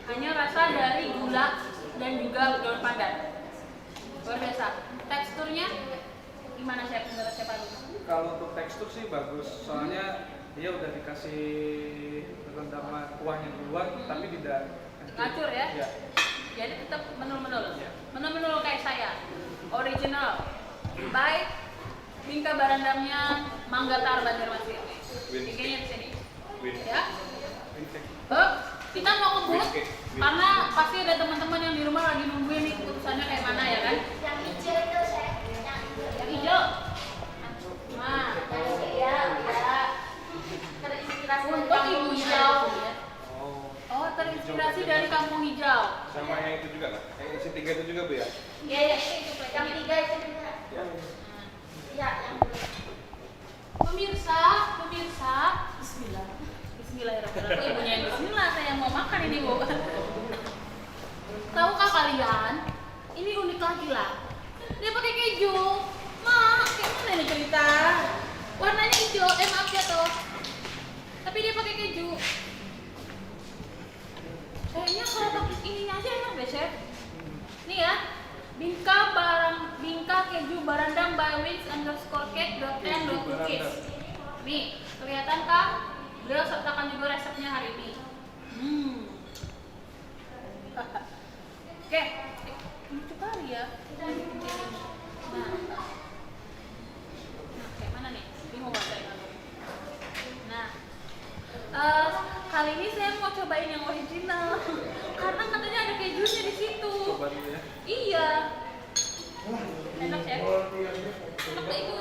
Hanya rasa dari gula dan juga daun pandan. Luar biasa. Teksturnya gimana chef? Menurut chef Agung? Kalau untuk tekstur sih bagus, soalnya dia udah dikasih rendaman kuahnya duluan, tapi tidak Ngacur ya? Iya. Jadi tetap menul-menul. Iya. Menul-menul kayak saya. Original. Baik. Bingka barandangnya Manggatar Banjarmasin. Bingkainya di sini. Ya. Kita mau ngebut karena pasti ada teman-teman yang di rumah lagi nungguin nih keputusannya kayak mana ya kan? Yang hijau itu saya. Yang hijau. Nah, Iya, iya. Terinspirasi dari untuk kampung ibu hijau. ya. Oh, Oh, terinspirasi dari kampung hijau. sama yang itu juga kan? Yang isi 3 itu juga Bu ya? Iya, iya. Yang 3 itu juga. Ya. Iya, yang Pemirsa, Bismillah. Bismillahirrahmanirrahim. Ibunya yang Bismillah, saya yang mau makan ini Bu. Tahukah kalian? Ini unik lagi lah. Dia pakai keju. Mak, kayak mana ini cerita? Warnanya hijau, maaf ya toh. Tapi dia pakai keju. Kayaknya kalau pakai ininya aja enak deh chef. Nih ya, bingka keju barandang by wings_cake.10.cookies. Nih, kelihatan kan? Beliau sertakan juga resepnya hari ini. Oke, lucu kali ya. Nah, kayak mana nih? Bingung banget saya. Nah, kali ini saya mau cobain yang original karena katanya ada kejunya di situ. coba dulu ya. Iya. Enak ya? Enak gak itu?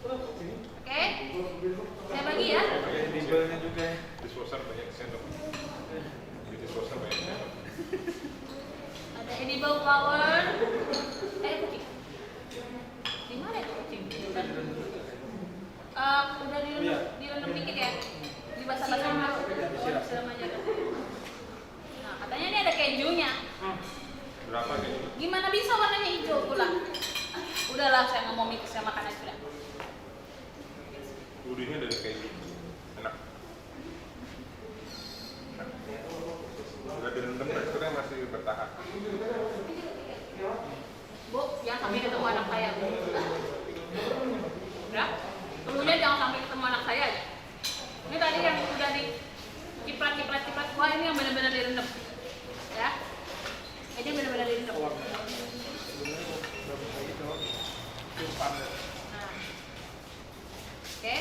Oke. Saya bagi ya. Pakai labelnya juga ya. Disposer banyak sendok. Di disposer banyak sendok. Ada edible flower. Kucing. Di mana itu kucing? Udah direndam dikit ya? Di basah-basah dulu. Oh, disiram aja. Nah, katanya ini ada kejunya. Berapa nih? Gimana bisa warnanya hijau pula? Udahlah, saya nggak mau mix, saya makan aja sudah. Gurihnya dari keju. Enak. Udah direndam teksturnya masih bertahan. Bu, jangan sampai ketemu anak saya. Ya? Dulunya jangan sampai ketemu anak saya aja. Ini tadi yang udah di ciprat. Wah, ini yang benar-benar direndam. Ya? Ini benar-benar direndam. Nah. Oke.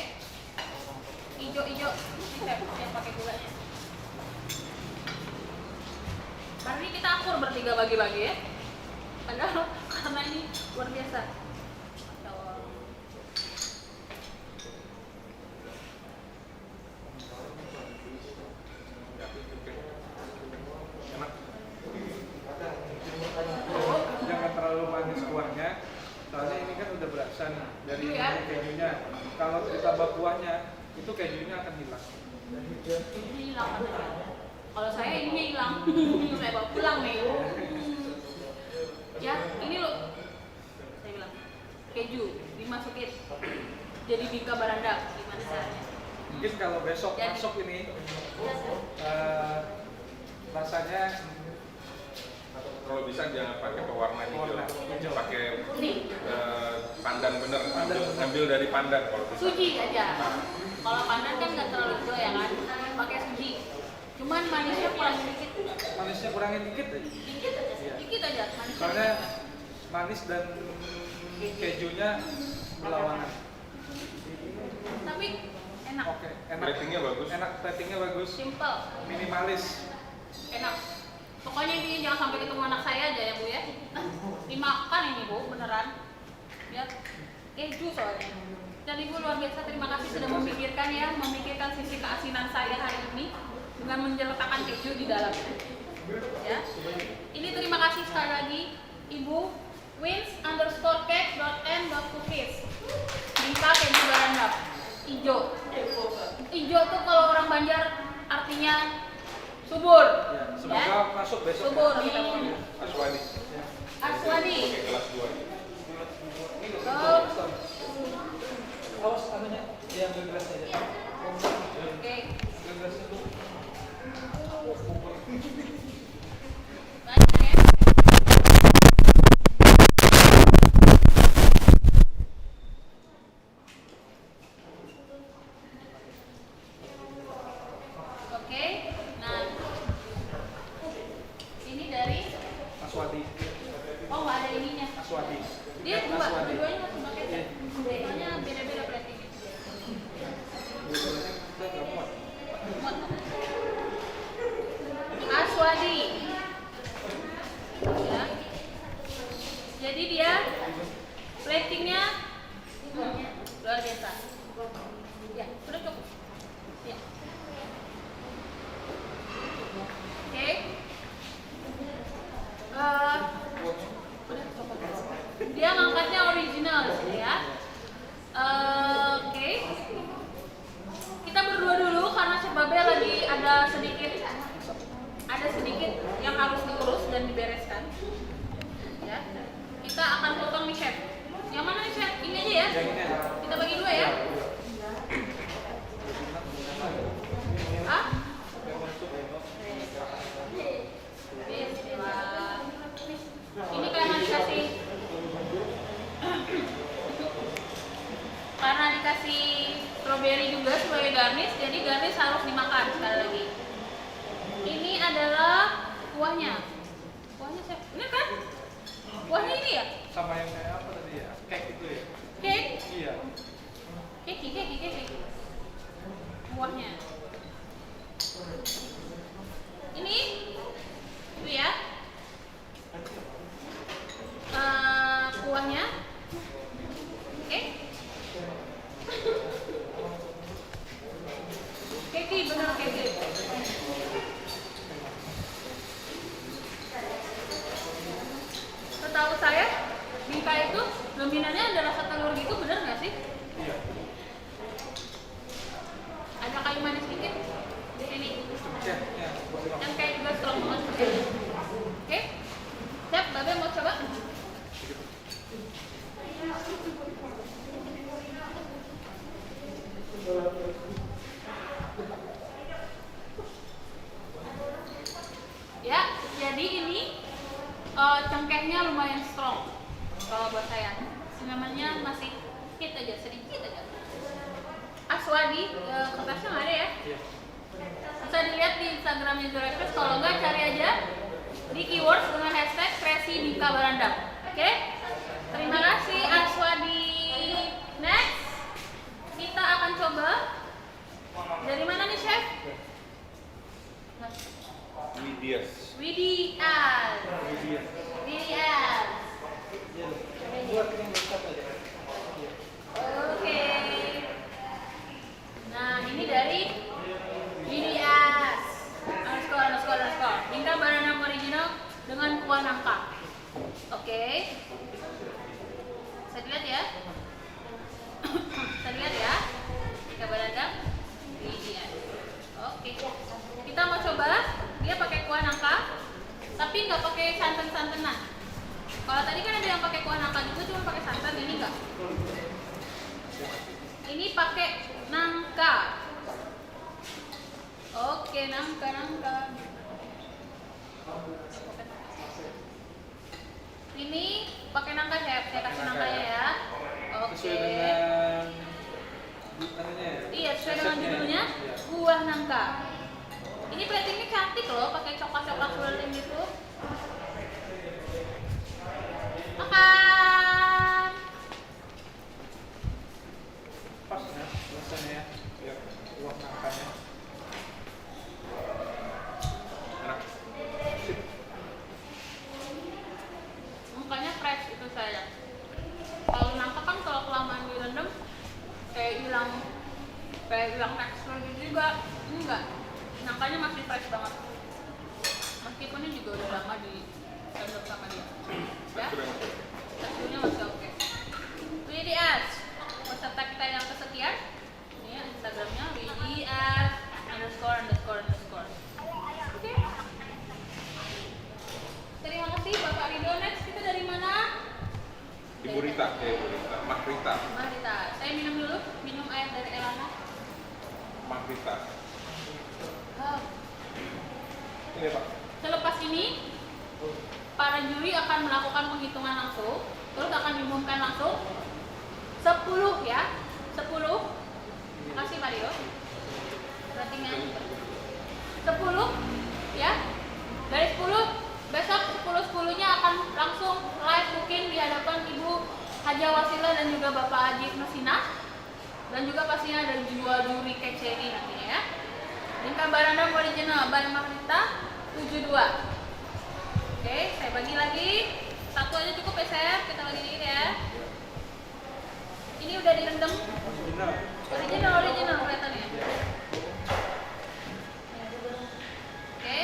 Ijo. Ini saya yang pakai gulanya. Hari ini kita akur bertiga bagi-bagi ya. Padahal karena ini luar biasa. Masya Allah. Enak. Jangan terlalu manis kuahnya, soalnya ini kan udah berasa nih dari Iya. kejunya. Kalau ditambah kuahnya, itu kejunya akan hilang. Ini hilang katanya. Kalau saya ininya hilang. Saya bawa pulang nih. masukin jadi Bingka Barandang. Gimana caranya? Mungkin kalau besok Jadi- masuk ini rasanya Kalau bisa jangan pakai pewarna Pewarna hijau, hijau. pakai Nih, pandan bener, Pandan bener. ambil dari pandan kalau bisa. suji aja. Kalau pandan kan nggak terlalu hijau ya kan, pakai suji. Cuman manisnya kurang dikit, manisnya kurangin dikit aja. dikit aja, Iya. dikit aja manisnya. Soalnya manis dan kejunya berlawanan. Tapi enak, Oke, enak. Ratingnya bagus. Enak, ratingnya bagus. simple, Minimalis. enak. Pokoknya ini jangan sampai ketemu anak saya aja ya Bu ya. Dimakan ini Bu, beneran. Lihat keju soalnya. Dan Ibu luar biasa, terima kasih sudah memikirkan sisi keasinan saya hari ini dengan menjeletakkan keju di dalamnya. Ya. Ini terima kasih sekali lagi Ibu wins_cake.n.cookies. Bingka keju Barandang. Ijo. Ijo tuh kalau orang Banjar artinya subur. Ya, semoga masuk besok. Subur Ya. kita punya. Aswadi. Aswadi. Oke, kelas 2. Terus, Awas anunya, dia ambil gelas aja. oke. Ambil gelas itu. Banyak ya. Oke. Nah, ini dari Aswadi. oh nggak ada ininya. Aswadi. Dia dua, Aswadi. dua-duanya masih pakai set. Bedanya beda-beda platingnya. Kita nggak muat. Muat. Aswadi. Ya. Jadi dia platingnya luar biasa. Ya, sudah cukup. Ya. Oke. Udah cukup. Dia ngangkatnya original ya. Oke. Kita berdua dulu karena Chef Babe lagi ada sedikit yang harus diurus dan dibereskan. Ya. Kita akan potong nih Chef. Yang mana nih Chef? Ini aja ya. Yang ini aja. Kita bagi dua ya. Ah? Bismillah. Ini karena dikasih strawberry juga sebagai garnish, jadi garnish harus dimakan sekali lagi. Ini adalah kuahnya. Kuahnya Chef. Ini kan? Kuahnya ini ya? Sama yang kayak apa tadi ya? Cake itu ya? Cake. Iya. Keki. Kuahnya. Ini ya. Kuahnya. Oke. Keki, benar keki. Setahu saya, bingka itu dominannya ada rasa telur gitu, benar nggak sih? Iya. Ada kayu manis dikit di sini. Ya, ya. Yang kayak juga strong banget seperti ini. Oke, Chef, Babe mau coba? Ya, jadi ini cengkehnya lumayan strong kalau buat saya. Singamannya masih sedikit aja. Aswadi, kertasnya nggak ada ya? Iya. Bisa dilihat di Instagramnya Zorex, kalau nggak cari aja di keywords dengan hashtag Kresi Bingka Barandang. Oke? Terima kasih Aswadi. Next, kita akan coba dari mana nih Chef? Widias. Widias. Iya. Widias. Iya. Buat yang besar aja. Iya. Oke. Nah, ini dari Widias. Underscore. Bingka Barandang original dengan kuah nangka. Oke. Bisa dilihat ya. Bisa dilihat ya. Bingka Barandang Widias. Oke. Kita mau coba. Dia pakai kuah nangka, tapi nggak pakai santan-santanan. Kalau tadi kan ada yang pakai kuah nangka juga, cuma pakai santan. Ini nggak. Ini pakai nangka. Oke, nangka. Ini pakai nangka, chef. Saya kasih nangkanya ya. Oke. Sesuai dengan anunya ya? Iya, sesuai dengan Resepnya. judulnya, Iya. buah nangka. Ini platingnya cantik loh, pakai coklat-coklat swirling gitu. Makan. Pas ya rasanya ya. Ya, Buah nangkanya. enak. Sip. Makanya fresh itu saya. Kalau nangka kan kalau kelamaan direndam kayak hilang tekstur gitu juga. Enggak. Nangkanya masih fresh banget. Meskipun ini juga udah lama di rendam sama dia. Ya. Teksturnya masih oke. Teksturnya masih oke. WDS peserta kita yang kesekian. Ini ya Instagramnya WDS___. Oke. Terima kasih Bapak Rido. Next kita dari mana? Ibu Rita, Mak Rita. Marita. Saya minum dulu. Minum air dari Elana. Mak Rita. Oh. Ini Pak. Selepas ini para juri akan melakukan penghitungan langsung, terus akan diumumkan langsung 10 ya, 10. Kasih Mario. Ratingnya 10 ya. Dari 10 besok 10-10-nya akan langsung live booking di hadapan Ibu Haja Wasila dan juga Bapak Haji Mesina, dan juga pastinya ada dua juri kece ini nantinya ya. Bingka Barandam original Ban Marita 72. Oke, saya bagi lagi. Satu aja cukup ya, Chef. Kita bagi dikit ya. Ini udah direndam. Original. Original kelihatannya. Oke.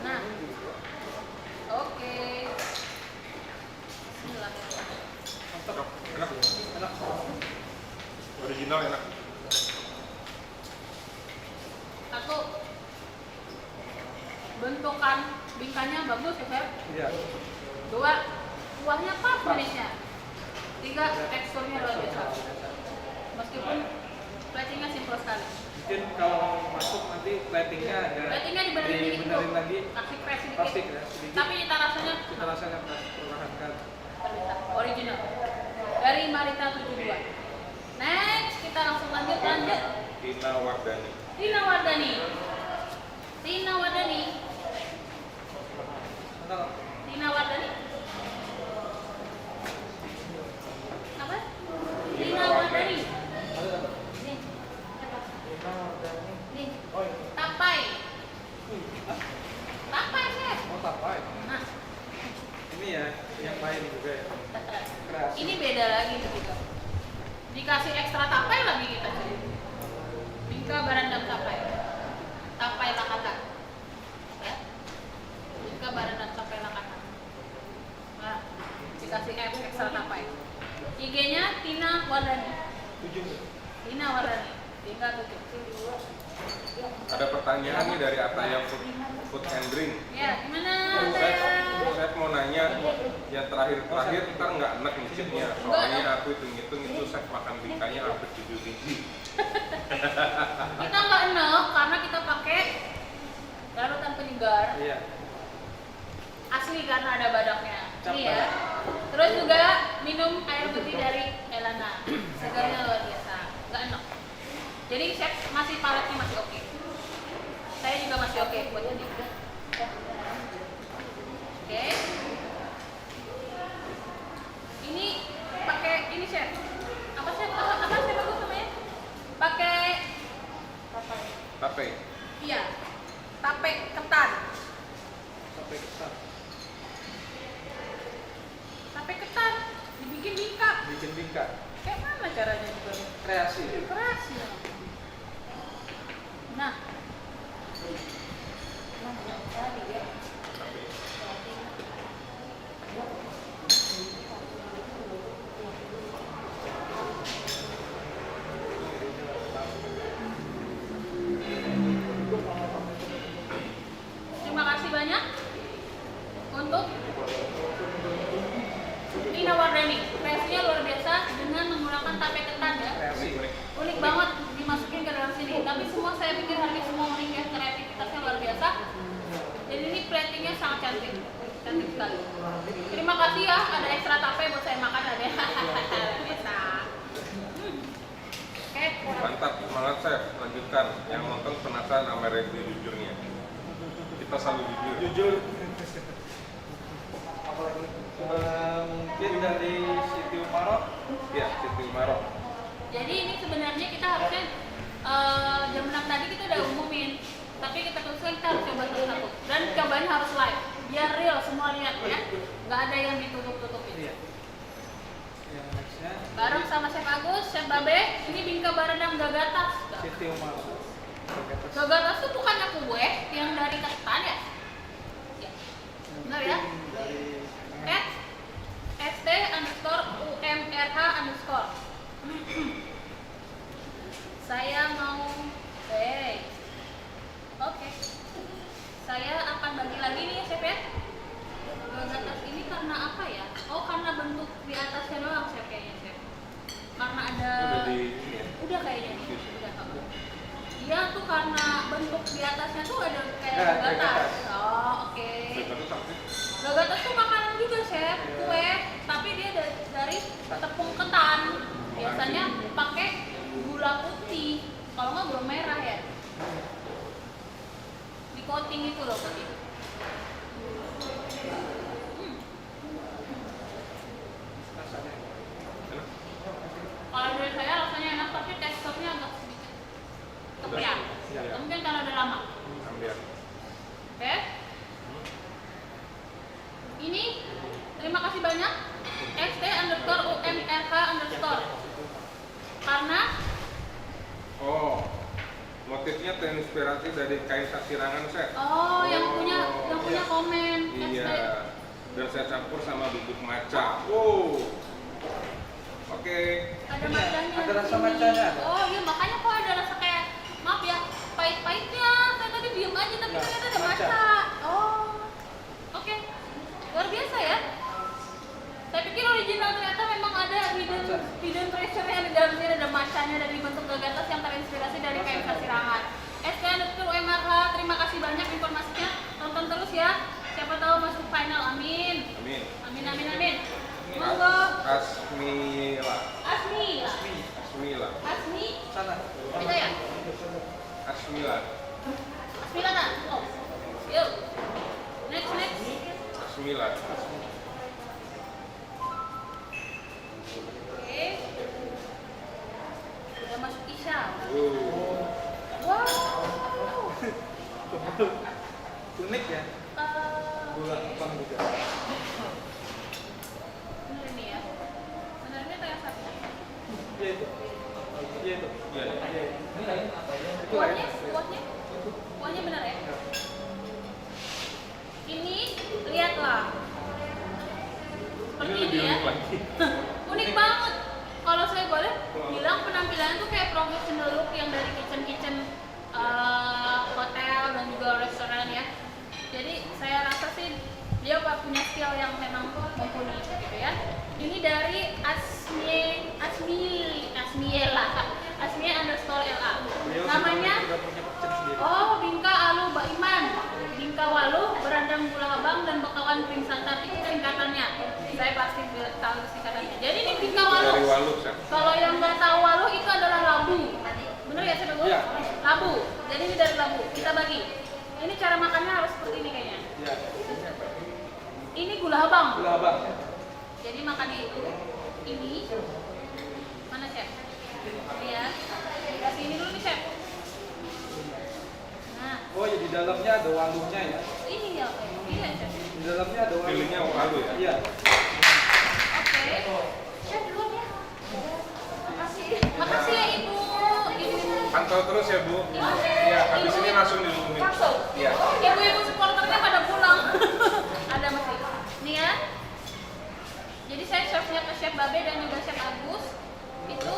Nah. Oke. Bismillah. Mantap. Enak. Enak. Original enak. Satu. Bentukan bingkanya bagus ya, Chef. Iya. 2. Kuahnya pas manisnya. 3. Teksturnya luar biasa. Meskipun platingnya simpel sekali. Mungkin kalau masuk nanti platingnya agak Platingnya dibenerin dikit tuh. dibenerin lagi. Kasih fresh sedikit. Plastik ya, sedikit. Tapi cita rasanya Kita rasanya perlahankan. Marita original dari Marita 72. Next kita langsung lanjut. Tina Wardani. Tina Wardani. Mantap. Tina Wardani. Apa? Tina Wardani. Nih. Nih. Oh, ini. Tapai. Tapai, Chef. Oh, tapai. Nah, Ini ya yang lain juga ya. Kreasi. ini beda lagi gitu. Dikasih ekstra tapai lagi kita jadi. Bingka Barandam tapai. Tapai lakata. Ya. Bingka Barandam tapai lakata. Nah, dikasih ekstra tapai. IG-nya Tina Wardani. 7. Tina Wardani. Bingka 7. Ada pertanyaan nih dari Ataya Food and Drink. Ya, gimana? Saya mau nanya, yang terakhir ntar nggak enak nyicipnya. Soalnya aku hitung-hitung itu saya makan bingkanya hampir 7 biji. Kita nggak enak karena kita pakai larutan penyegar. Iya. Asli karena ada badaknya. Cap Ini ya. badak. Terus juga minum air putih dari Elana. Segarnya luar biasa. Nggak enak. Jadi chef masih paletnya masih oke. Saya juga masih oke buat ini. Oke. Ini pakai ini chef. Apa chef? Apa chef bagus namanya? Pakai Tape. iya. Tape ketan. Sampai kesan. Tape ketan dibikin bingka. Bikin bingka. Kayak mana caranya juga? Kreasi. Kreasi. Nah. Terima kasih banyak untuk Tina Wardani. Kreasinya luar biasa dengan menggunakan packagingnya sangat cantik sekali. Terima kasih ya, ada ekstra tape buat saya makan ada. Enak. Oke, Mantap, semangat chef. Lanjutkan. Yang nonton penasaran sama review jujurnya. Kita selalu jujur. Jujur. Apalagi mungkin dari Siti Umarok. Ya, Siti Umarok. jadi ini sebenarnya kita harusnya jam 6 tadi kita udah umumin, tapi kita teruskan kita harus coba satu-satu dan cobanya harus live biar real semua lihat ya, nggak ada yang ditutup-tutupin. Iya. Yang nextnya Bareng sama Chef Agus, Chef Babe, ini Bingka Barendam Gagatas. Siti Umarok. Gagatas tuh bukannya kue yang dari ketan ya? Ya. Benar ya? Dari @st_umrh_. Saya mau oke. Saya akan bagi lagi nih ya Chef ya. Gagatas ini karena apa ya? Oh karena bentuk di atasnya doang Chef kayaknya Chef. Karena ada Udah di ini ya. udah kayaknya nih. Udah kamu. Dia tuh karena bentuk di atasnya tuh ada kayak Nah, gagatas. gagatas. Oh oke. Terus apa? Gagatas tuh makanan juga chef, kue, tapi dia dari tepung ketan. Biasanya pakai gula putih, kalau nggak gula merah ya. Di coating itu loh putih. rasanya. Enak? Kalau dari saya rasanya enak, tapi teksturnya agak sedikit kepiak. Iya. Mungkin karena udah lama. Ambil. Oke. Ini terima kasih banyak xt_umrh_. Karena Oh, motifnya terinspirasi dari kain sasirangan chef. yang punya komen Iya. Dan saya campur sama bubuk maca. Wow. Oke. ada macanya. Ada rasa di sini. macanya ada? Oh iya makanya kok ada rasa kayak maaf ya pahit-pahitnya. Saya tadi diem aja tapi Nah, ternyata ada maca. maca. Oh oke luar biasa ya. Saya pikir original ternyata memang ada hidden treasure yang di dalamnya ada macanya dari bentuk gagatas yang terinspirasi dari kain sasirangan. @umrh, terima kasih banyak informasinya. Tonton terus ya. Siapa tahu masuk final. Amin. Amin. Amin amin amin. Monggo. Asmila. Asmi. Asmila. Asmi. Sana. Kita ya. Asmila. Asmila tak? Oh. Yuk. Next. Asmila. Oke. Udah masuk Isya. Wow. Wow. Unik ya. Gula kepang juga. Bener ini ya. Benernya kayak sapi. Iya itu. Iya itu. Iya. Iya. Kuahnya bener ya. Ini lihatlah. Seperti Ini ini lebih ya. unik lagi. Unik banget. Kalau saya boleh bilang penampilannya tuh kayak professional look yang dari kitchen hotel dan juga restoran ya. Jadi saya rasa sih dia punya skill yang memang mumpuni gitu ya. Ini dari Asmie_LA. Namanya Udah punya kitchen sendiri. Bingka Alu Baiman. Bingka Walu, Berandam Gula Abang dan Bekawan Krim Santan itu singkatannya. Saya pasti tahu singkatannya. Jadi ini Bingka Walu. Dari Walu chef. Kalau yang nggak tahu Walu itu adalah labu. Bener ya Chef Agus? Iya. Labu. Jadi ini dari labu. Kita bagi. Ini cara makannya harus seperti ini kayaknya. Iya. Ini gula abang. Gula abang. Jadi makannya itu ini mana Chef? Ini ya. Kasih ini dulu nih Chef. Nah, Oh ya di dalamnya ada walunya ya. ini ya. Iya Chef. Di dalamnya ada walu. Pilihnya Walu ya. Iya. Oke. Chef duluan ya. Makasih ya Ibu. Pantau terus ya Bu. Iya, habis ini langsung diumumin. Langsung. Iya. Ibu-ibu supporternya pada pulang. Ada masih. Nih ya. Jadi saya serve-nya ke Chef Babe dan juga Chef Agus. Itu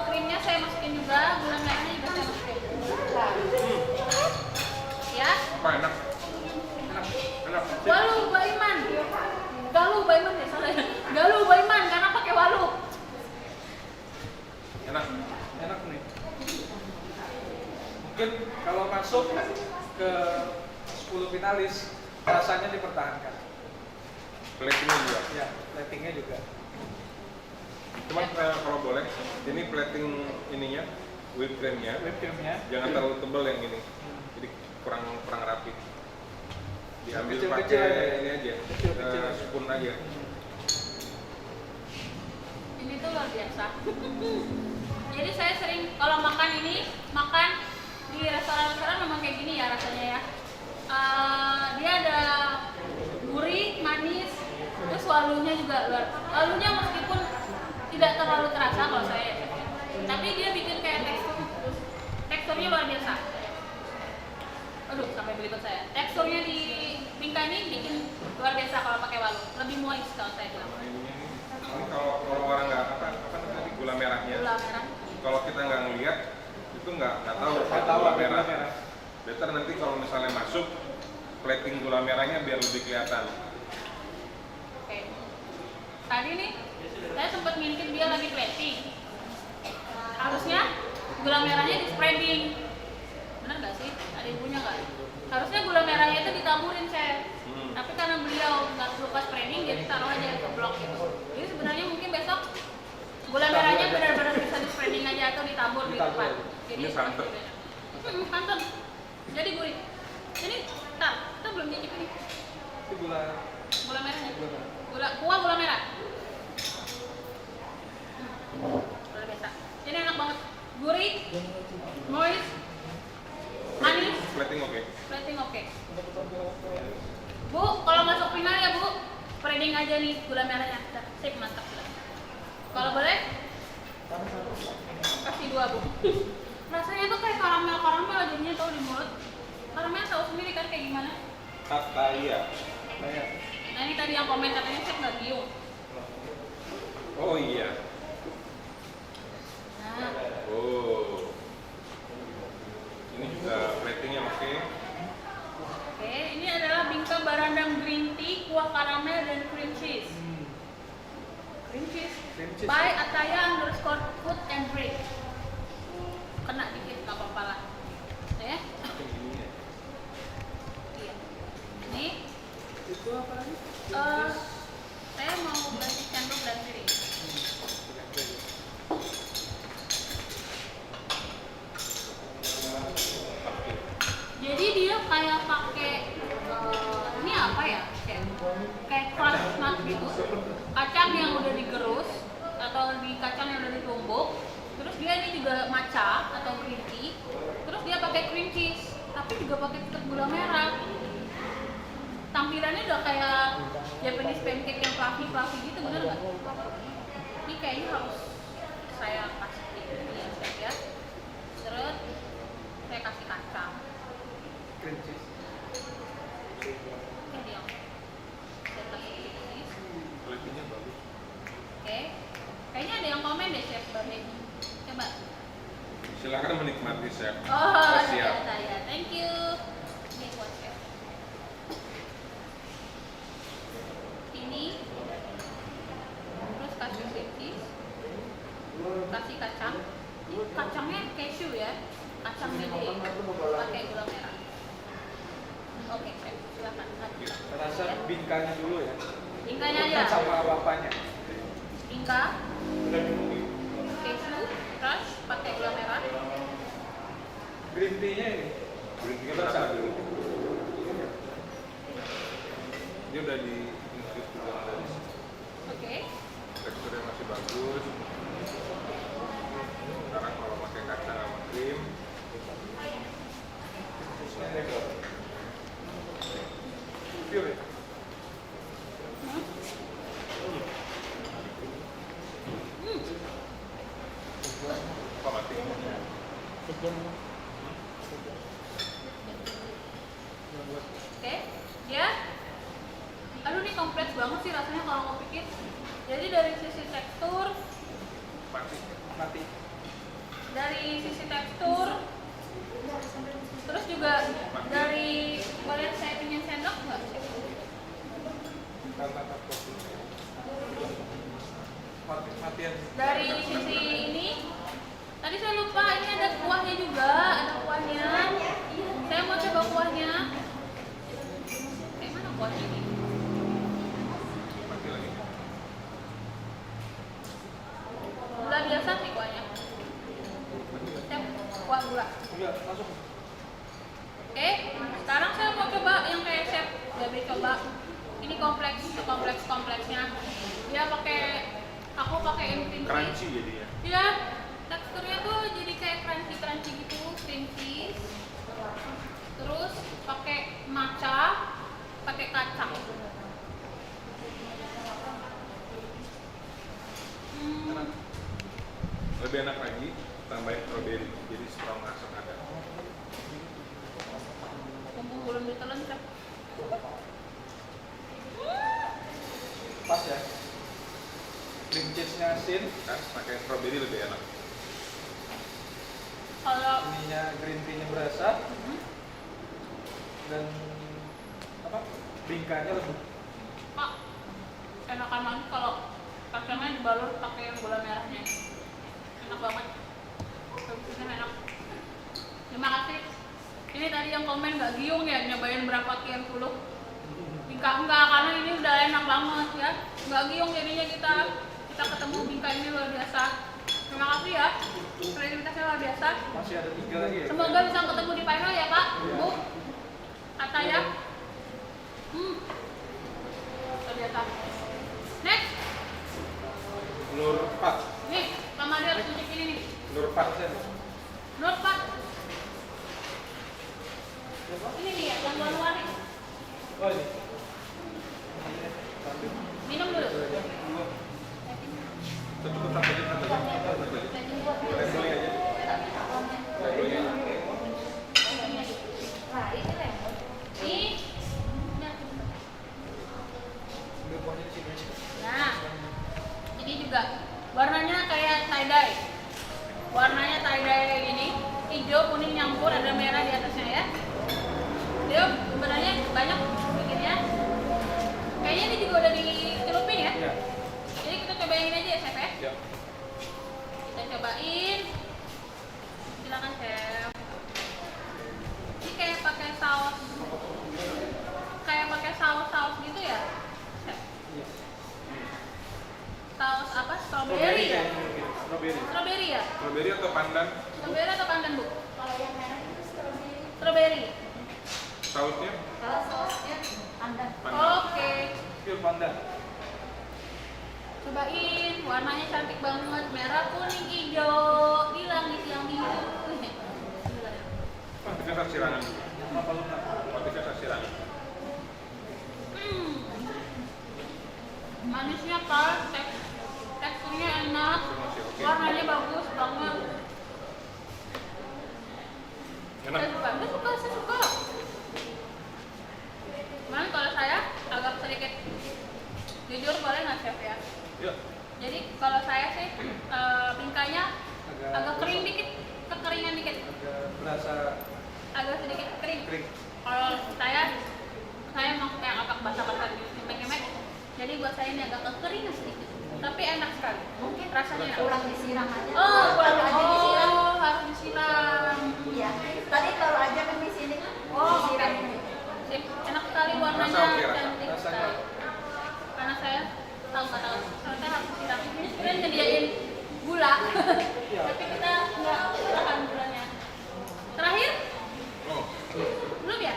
krimnya saya masukin juga, gula merahnya juga saya masukin. Ya. Apa enak? Enak. Walu Baiman. Galuh Baiman ya salah. Galuh Baiman karena pakai walu. Enak. Enak nih. Mungkin kalau masuk ke 10 finalis rasanya dipertahankan. Platingnya juga. Ya, platingnya juga. Cuman kalau boleh, ini plating ininya, whipped creamnya, Whipped creamnya jangan terlalu tebal yang ini, jadi kurang rapi. Diambil Kecil-kecil pakai aja. ini aja, Kecil-kecil aja. spoon aja. Ini tuh luar biasa. Jadi saya sering kalau makan ini, makan di restoran-restoran memang kayak gini ya rasanya ya. Dia ada gurih, manis, terus walunya juga luar. Walunya meskipun tidak terlalu terasa kalau saya, tapi dia bikin kayak teksturnya luar biasa. Aduh, sampai belibet saya. Teksturnya di Bingka ini bikin luar biasa kalau pakai walu, lebih moist kalau saya bilang. Ini kalau orang nggak apa tadi gula merahnya. Gula merah. Kalau kita nggak ngelihat itu nggak tahu Nggak ada tahu gula ada merah. gula merah. Better nanti kalau misalnya masuk plating gula merahnya biar lebih kelihatan. Oke. Tadi nih saya sempat ngintip dia lagi plating. Harusnya gula merahnya di spreading. Benar nggak sih? Ada ibunya nggak? Harusnya gula merahnya itu ditaburin saya. Tapi karena beliau nggak suka spreading, jadi taruh aja ke blok gitu. Jadi sebenarnya mungkin besok gula merahnya benar-benar bisa di spreading aja atau ditabur di depan. Jadi Ini santan. santan. Jadi gurih. Ini, kita belum cicip ini. itu gula Merahnya. gula. Gula merah. Luar biasa. Ini enak banget. Gurih, moist, manis, Plating oke. plating oke. Bu, kalau masuk final ya Bu, spreading aja nih gula merahnya. Dah, sip, mantap. Kalau boleh, kasih 2 Bu. Rasanya tuh kayak karamel jadinya tau di mulut. Karamel tahu sendiri kan kayak gimana? Tataya. Kayak Nah ini tadi yang komen katanya chef nggak giung. Oh iya. Nah, Oh. Ini juga platingnya oke. oke, ini adalah Bingka Barandang Green Tea, kuah karamel dan cream cheese. Cream cheese. cream cheese. By Ataya_food and drink. Kena dikit, nggak apa-apa lah. Ya? Iya. Ini, Itu apa lagi? saya mau kasih sendok dan piring. Jadi dia kayak pakai ini apa ya? Kayak crushed nut gitu. Kacang yang udah digerus atau di kacang yang udah ditumbuk. Terus dia ini juga matcha atau green tea. Terus dia pakai cream cheese, tapi juga pakai tetap gula merah. Tampilannya udah kayak Japanese pancake yang fluffy gitu, bener nggak? Ini kayaknya harus saya kasih ini ya, chef ya. Terus saya kasih kacang. Cream cheese. Ini yang saya kasih cream cheese. Platingnya bagus. Oke. Kayaknya ada yang komen deh chef Babe. Coba. Silakan menikmati chef. Oh, Siap. saya. Thank you. Ini buat chef. Ini. Terus kasih cream cheese. Kasih kacang. Ini kacangnya cashew ya. Kacangnya pakai gula merah. Oke, chef. Silakan. Rasa bingkanya dulu ya. Bingkanya aja. Sama bapaknya. Bingka. Cashew. Crush. Pakai gula merah. Green tea-nya ini. Green tea-nya berasa dulu. Dia udah di infuse juga dari Oke. teksturnya masih bagus. Sekarang kalau pakai kacang sama krim, Pure ya? apa mati? Oke, ya. Aduh ini kompleks banget sih rasanya kalau mau pikir. Jadi dari sisi tekstur, Mati. Mati. terus juga dari boleh saya pinjam sendok nggak? Matian. Dari sisi ini, tadi saya lupa ini ada kuahnya juga, ada kuahnya. Saya mau coba kuahnya. Kayak mana kuah ini. Mati lagi. Gula biasa sih kuahnya. Chef, kuah gula. Enggak, langsung. Oke, sekarang saya mau coba yang kayak chef Gabe coba. Ini kompleksnya. Dia aku pakai cream cheese. Crunchy jadinya. Iya, teksturnya tuh jadi kayak crunchy gitu, cream cheese. Terus pakai matcha, pakai kacang. Lebih enak lagi tambahin strawberry, jadi strong asam ada. Mumpung belum ditelan, Chef. Pas ya. Cream cheese-nya asin, Kan pakai strawberry lebih enak. Kalau ininya green tea-nya berasa, dan apa? Bingkanya lembut. Pak, enakan banget kalau kacangnya dibalur pakai yang gula merahnya. Enak banget. Sebetulnya enak. Terima kasih. Ini tadi yang komen nggak giung ya nyobain berapa kian puluh. Enggak, karena ini udah enak banget ya. Nggak giung jadinya kita ketemu Bingka ini luar biasa. Terima kasih ya. Kreativitasnya luar biasa. Masih ada 3 lagi ya? Semoga bisa ketemu di final ya Pak, Bu, Kata ya. Luar biasa. Next, Nurpat. nih Pak Madia harus tunjuk ini nih. Nurpat. Nurpat. Ini nih ya, yang luar nih. Oh ini. Minum dulu. Cukup satu aja. Boleh aja. Nih. Nah, ini juga warnanya kayak tie dye. Warnanya tie dye kayak gini, hijau kuning nyampur, ada merah di atasnya ya. Dia sebenarnya banyak bikinnya. Kayaknya ini juga udah dicelupin ya. Iya. Jadi kita cobain aja ya chef ya. Ya. Kita cobain. Silakan chef. Ini kayak pakai saus gitu ya. Chef. Iya. Saus apa? Strawberry ya? Strawberry. Strawberry ya? Strawberry atau pandan? Strawberry atau pandan, Bu? Kalau yang merah itu strawberry. Strawberry. Sausnya? Kalau sausnya pandan. Pandan. Oke. Pure pandan. Cobain, warnanya cantik banget, merah, kuning, hijau, di langit yang biru. Motifnya saksirangan. Apa lunak? Motifnya saksirangan. Manisnya pas, teksturnya enak, warnanya bagus banget. Enak. Saya suka. Cuman kalau saya agak sedikit jujur boleh nggak chef ya? Ya. Jadi kalau saya sih bingkanya agak kering dikit, kekeringan dikit, Agak berasa agak sedikit kering. kering. Kalau saya mau yang agak basah-basah gitu, kemek-kemek. Jadi buat saya ini agak kekeringan sedikit, tapi enak sekali. Mungkin Rasanya enak. kurang disiram aja. Oh, Kalau aja disiram. harus disiram. Iya. Tadi kalau aja kan di sini kan disiram. Sip, enak sekali warnanya, Rasa oke, rasa. cantik Rasa sekali. enggak? Karena saya tahu kalau saya harus disiram. Ini sebenarnya nyediain gula, Iya. tapi kita nggak makan gulanya. Terakhir, Oh. belum ya?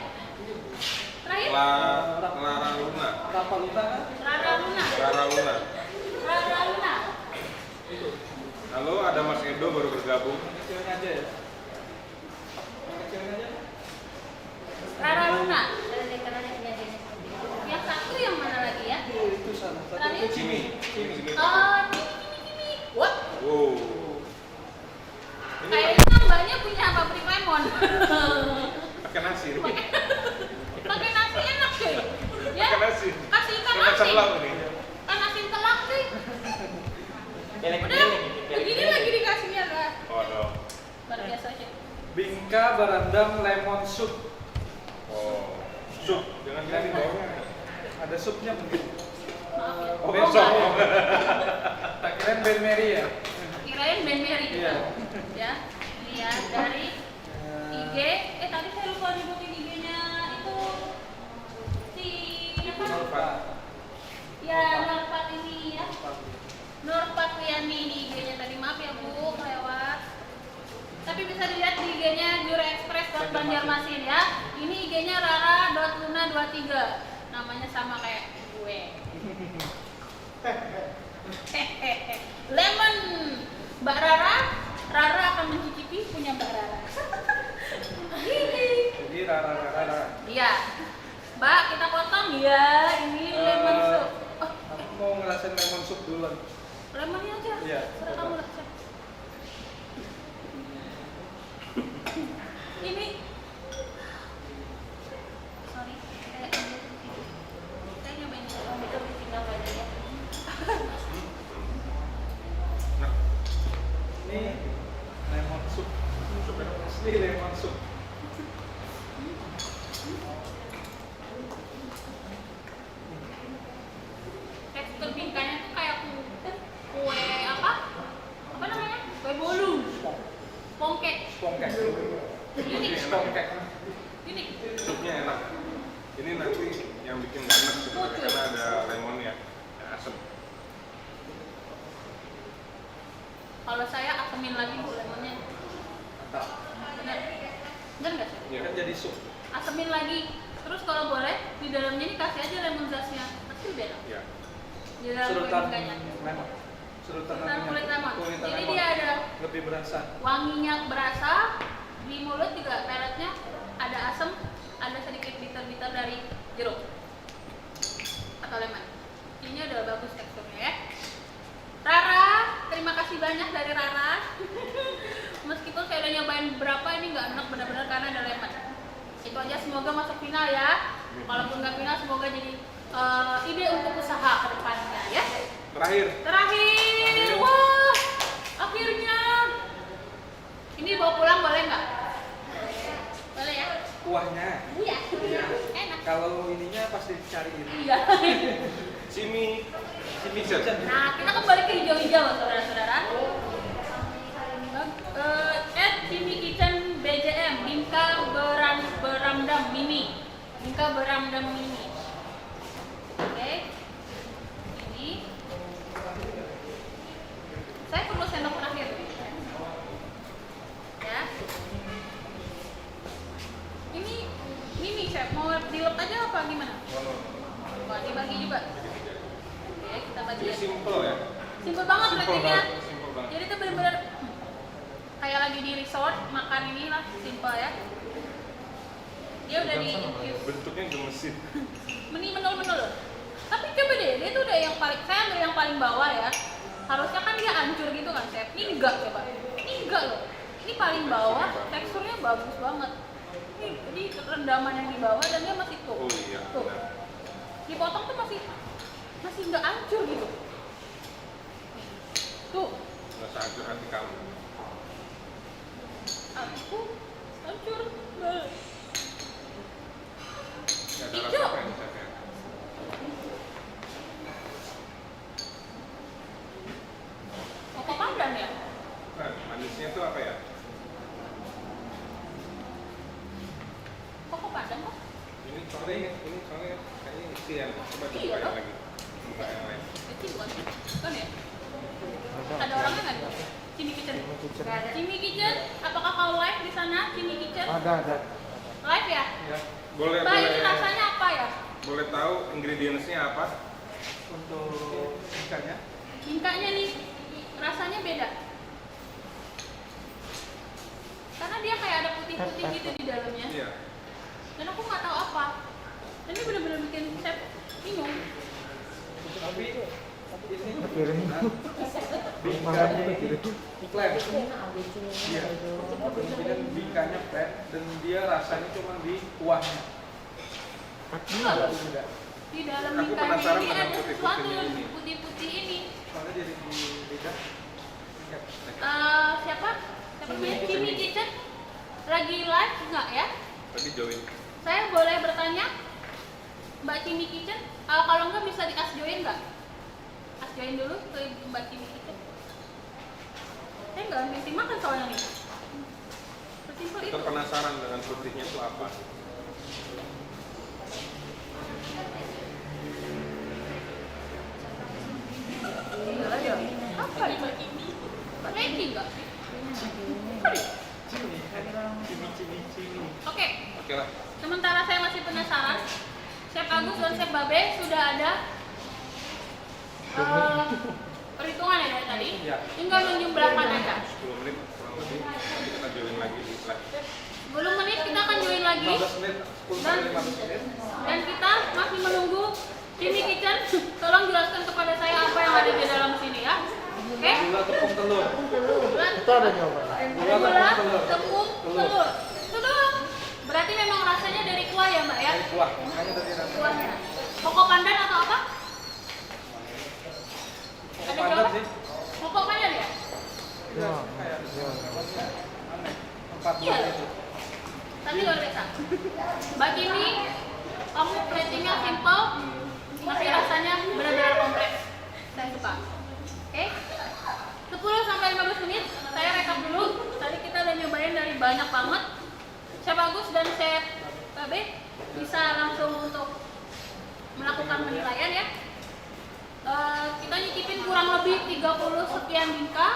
Terakhir, Clara Luna. Rapa Luna kan? Rara Luna. Clara Luna. Rara Luna. Halo, ada Mas Edo baru bergabung. Kecilnya aja ya. Kecilnya aja. Rara Luna. Karena dia punya jenis seperti itu. Yang satu yang mana lagi ya? Itu sana. Satu Tadi? itu Cimi. Cimi. Oh, ini. What? Wow. Ini Kayaknya mbaknya punya pabrik lemon. pakai nasi. Pakai nasi enak cuy. Ya? Pakai nasi. Kasih ikan Pakai nasi. selang ini. Kan nasi telak sih. Udah, begini lagi dikasihnya lah. Oh no. Luar biasa aja. Bingka berendam lemon soup. Oh. Sup. Jangan kan di bawahnya. Ada supnya mungkin. Maaf ya. Oh, Besok. oh. Tak kirain Ben Mary ya. Kirain Ben Mary. Iya. Ya. Ini ya dari IG. Tadi saya lupa nyebutin IG-nya itu si Ya, Norpat ini ya. Norpat Wiyani ini IG-nya tadi, maaf ya Bu, kelewat. Tapi bisa dilihat di IG-nya jureexpress.banjarmasin ya. Ini IG-nya rara.luna23. Namanya sama kayak gue. Lemon. Mbak Rara akan mencicipi punya Mbak Rara. Jadi rara. Iya. Mbak, kita potong ya. Ini lemon soup. Oh, Aku mau ngerasain lemon soup duluan. lemonnya aja. Iya, Serah coba. kamu lah. Chef. Ini sorry, saya nyobain itu tinggal aja ya. Nah, Ini lemon soup. Asli lemon soup. Tekstur bingkanya tuh kayak kue apa? Apa namanya? Kue bolu. Pongkek. Spongkek. Ini Spongkek. ini. supnya enak. Ini nanti yang bikin nggak enak sebenarnya karena ada lemonnya, ya, asam. Kalau saya asemin lagi Bu lemonnya. Mantap. Benar. Benar nggak sih? Iya. Kan jadi soup. Asemin lagi. Terus kalau boleh di dalamnya ini kasih aja lemon zestnya. Pasti lebih enak. Ya. Di dalam kue Serutan bingkanya. lemon. Serutan Serutan kulit lemon. Kulitan Jadi lemon. dia ada Lebih berasa. wanginya berasa, di mulut juga peletnya ada asam, ada sedikit bitter-bitter dari jeruk atau lemon. Ini udah bagus teksturnya ya. Rara, terima kasih banyak dari Rara. Meskipun saya udah nyobain berapa, ini nggak enak benar-benar karena ada lemon. Itu aja, semoga masuk final ya. Walaupun nggak final, semoga jadi ide untuk usaha ke depannya ya. Terakhir, wah, akhirnya. Ini bawa pulang boleh nggak? Boleh ya? Kuahnya. Iya. Iya. Enak. Kalau ininya pasti dicariin. Iya. Simi kitchen. Nah, kita kembali ke hijau-hijau, saudara-saudara. Simi Kitchen BJM, Bingka Beramdam Mini. Bingka Beramdam Mini. Oke. Ini. Saya perlu sendok terakhir. Ya. Ini mini chef, mau dilep aja apa gimana? Mau dibagi juga? Oke, kita bagi Ini ya. simple ya. Simple banget Simple ratingnya. banget, simple banget. Jadi itu bener-bener kayak lagi di resort makan ini lah, simple ya. Dia udah di infuse, Bentuknya gemesin. menul. Tapi coba deh, dia tuh udah yang paling, saya ambil yang paling bawah ya. Harusnya kan dia hancur gitu kan, chef. Ini enggak, coba. Ini enggak loh. Ini paling bawah, teksturnya bagus banget. Ini rendaman yang di bawah dan dia masih tuh. Oh iya. Tuh. benar. Dipotong tuh masih nggak hancur gitu. Tuh, Nggak sehancur hati kamu. aku hancur banget. Nggak ada Hijau. rasa apa yang chef ya? Koko pandan ya? Nah, manisnya tuh apa ya? Koko pandan kok? Ini soalnya kayaknya isian. Coba Iya, coba yang toh. lagi. Coba yang lain. Kecil bukan? Kan ya? Ada orangnya nggak nih? Cimi Kitchen. Cimi Kitchen, apakah kau live di sana? Cimi Kitchen? Ada. Live ya? Ya. Boleh Mbak, boleh. ini rasanya apa ya? Boleh tahu ingredientsnya apa? Untuk ikannya. Bingkanya nih, rasanya beda. Karena dia kayak ada putih-putih gitu di dalamnya. Iya. Dan aku nggak tahu apa. Dan ini bener-bener bikin chef bingung. Tapi ini Pikirin. bingkanya ini flat. Iya. Kemungkinan bingkanya flat dan dia rasanya cuma di kuahnya. Enggak, Tidak. di dalam Aku bingkanya penasaran ini dengan ada putih-putihnya sesuatu ini. putih-putih ini. Soalnya jadi di lidah. Ingat. Siapa namanya? Cimi Kitchen lagi live nggak ya? Tadi join. Saya boleh bertanya, Mbak Cimi Kitchen, kalau nggak bisa di ask join nggak? Ask join dulu ke Mbak Cimi Kitchen. Saya nggak mesti makan soalnya nih. Sesimpel itu. Kita penasaran dengan putihnya itu apa? Ready nggak? Oke. Oke lah. Sementara saya masih penasaran, Chef Agus dan Chef Babe sudah ada perhitungan ya dari tadi. Iya. Tinggal menjumlahkan aja. 10 menit kurang lebih. Nanti kita join lagi di live. 10 menit kita akan join lagi. 15 menit, 10 sampai 15 menit. Dan kita masih menunggu Jimmy Kitchen. Tolong jelaskan kepada saya apa yang ada di dalam sini ya. Oke? Gula tepung telur. Itu ada nyoba. Gula, tepung, telur. Itu doang. Berarti memang rasanya dari kuah ya Mbak ya? Dari kuah, makanya dari rasa. Kuahnya. Koko pandan atau apa? Ada Pandan jawaban? sih. Koko pandan ya? Iya, kayak aneh. 4 Iya. bulan itu. Tapi luar biasa. Mbak Kimi, kamu platingnya simple, tapi rasanya benar-benar kompleks. Saya suka. Oke? 10 sampai 15 menit, saya rekap dulu. Tadi kita udah nyobain dari banyak banget. Chef Agus dan Chef Babe bisa langsung untuk melakukan penilaian ya. Kita nyicipin kurang lebih 30 sekian bingka,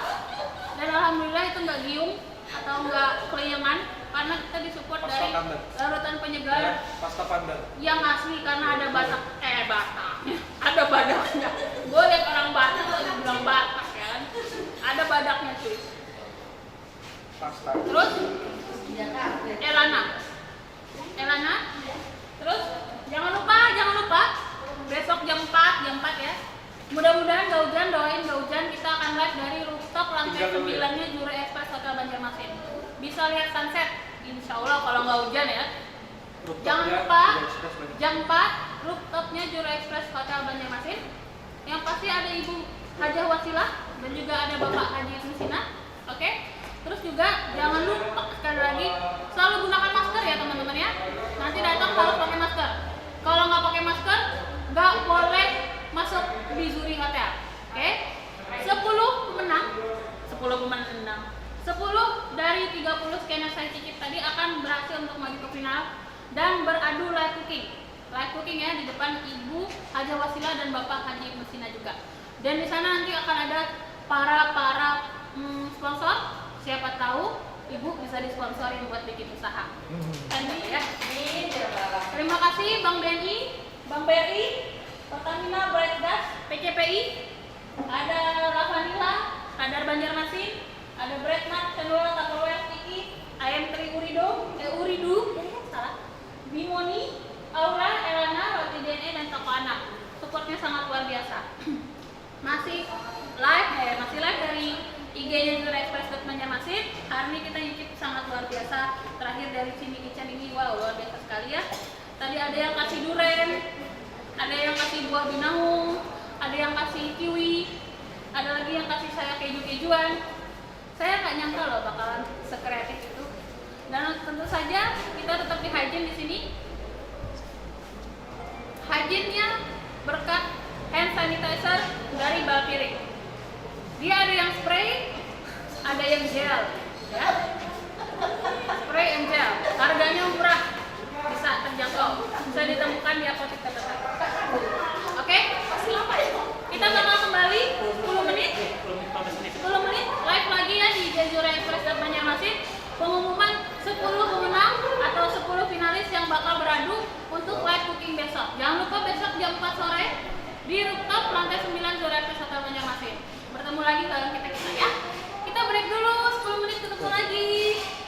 dan alhamdulillah itu nggak giung atau nggak kelayangan karena kita disupport Pasta dari pandan. larutan penyegar Ya, pasta pandan. yang asli karena ada batak ada badaknya. Gue liat orang Batak lagi bilang Batak ya kan, ada badaknya cuy. Pasta. Terus Elana, terus jangan lupa besok jam 4 ya. Mudah-mudahan gak hujan, doain gak hujan, kita akan live dari rooftop lantai 9-nya Jura Express Hotel Banjarmasin. Bisa lihat sunset, insya Allah kalau nggak hujan ya. Jangan lupa jam 4 rooftopnya Jura Express Hotel Banjarmasin. Yang pasti ada Ibu Hajah Wasilah dan juga ada Bapak Haji Musina. Oke. Terus juga jangan lupa sekali lagi selalu gunakan masker ya teman-teman ya. Nanti datang harus pakai masker. Kalau nggak pakai masker nggak boleh masuk di Zuri Hotel. Oke. 10 pemenang 10 dari 30 scan yang saya cicip tadi akan berhasil untuk maju ke final dan beradu live cooking ya di depan Ibu Hajah Wasilah dan Bapak Haji Musina juga. Dan di sana nanti akan ada para sponsor. Siapa tahu Ibu bisa disponsorin buat bikin usaha. Tadi ya. Terima kasih Bang Benny, Bang BRI, Pertamina Bright Gas, PCPI, ada Ravanila, Radar Banjarmasin, ada Breadmart, Cendol, Tupperware, Tiki, Ayam Teri Uridu, salah, Bimoni, Aura, Elana, Roti DNA, dan Toko Anak. Supportnya sangat luar biasa. Masih live dari IG-nya Jura Express Banjarmasin. Hari ini kita nyicip sangat luar biasa. Terakhir dari Jimmy Kitchen ini, wow luar biasa sekali ya. Tadi ada yang kasih duren, ada yang kasih buah binahung, ada yang kasih kiwi, ada lagi yang kasih saya keju-kejuan. Saya nggak nyangka loh bakalan sekreatif itu. Dan tentu saja kita tetap di hygiene di sini. Hygiene-nya berkat hand sanitizer dari Balpiring. Dia ada yang spray, ada yang gel, ya. Spray and gel. Harganya murah, bisa terjangkau, bisa ditemukan di apotek terdekat. Oke? Kita bakal kembali 10 menit live lagi ya di Jura Express Banjarmasin. Pengumuman 10 pemenang atau 10 finalis yang bakal beradu untuk live cooking besok. Jangan lupa besok jam 4 sore di rooftop lantai 9 Jura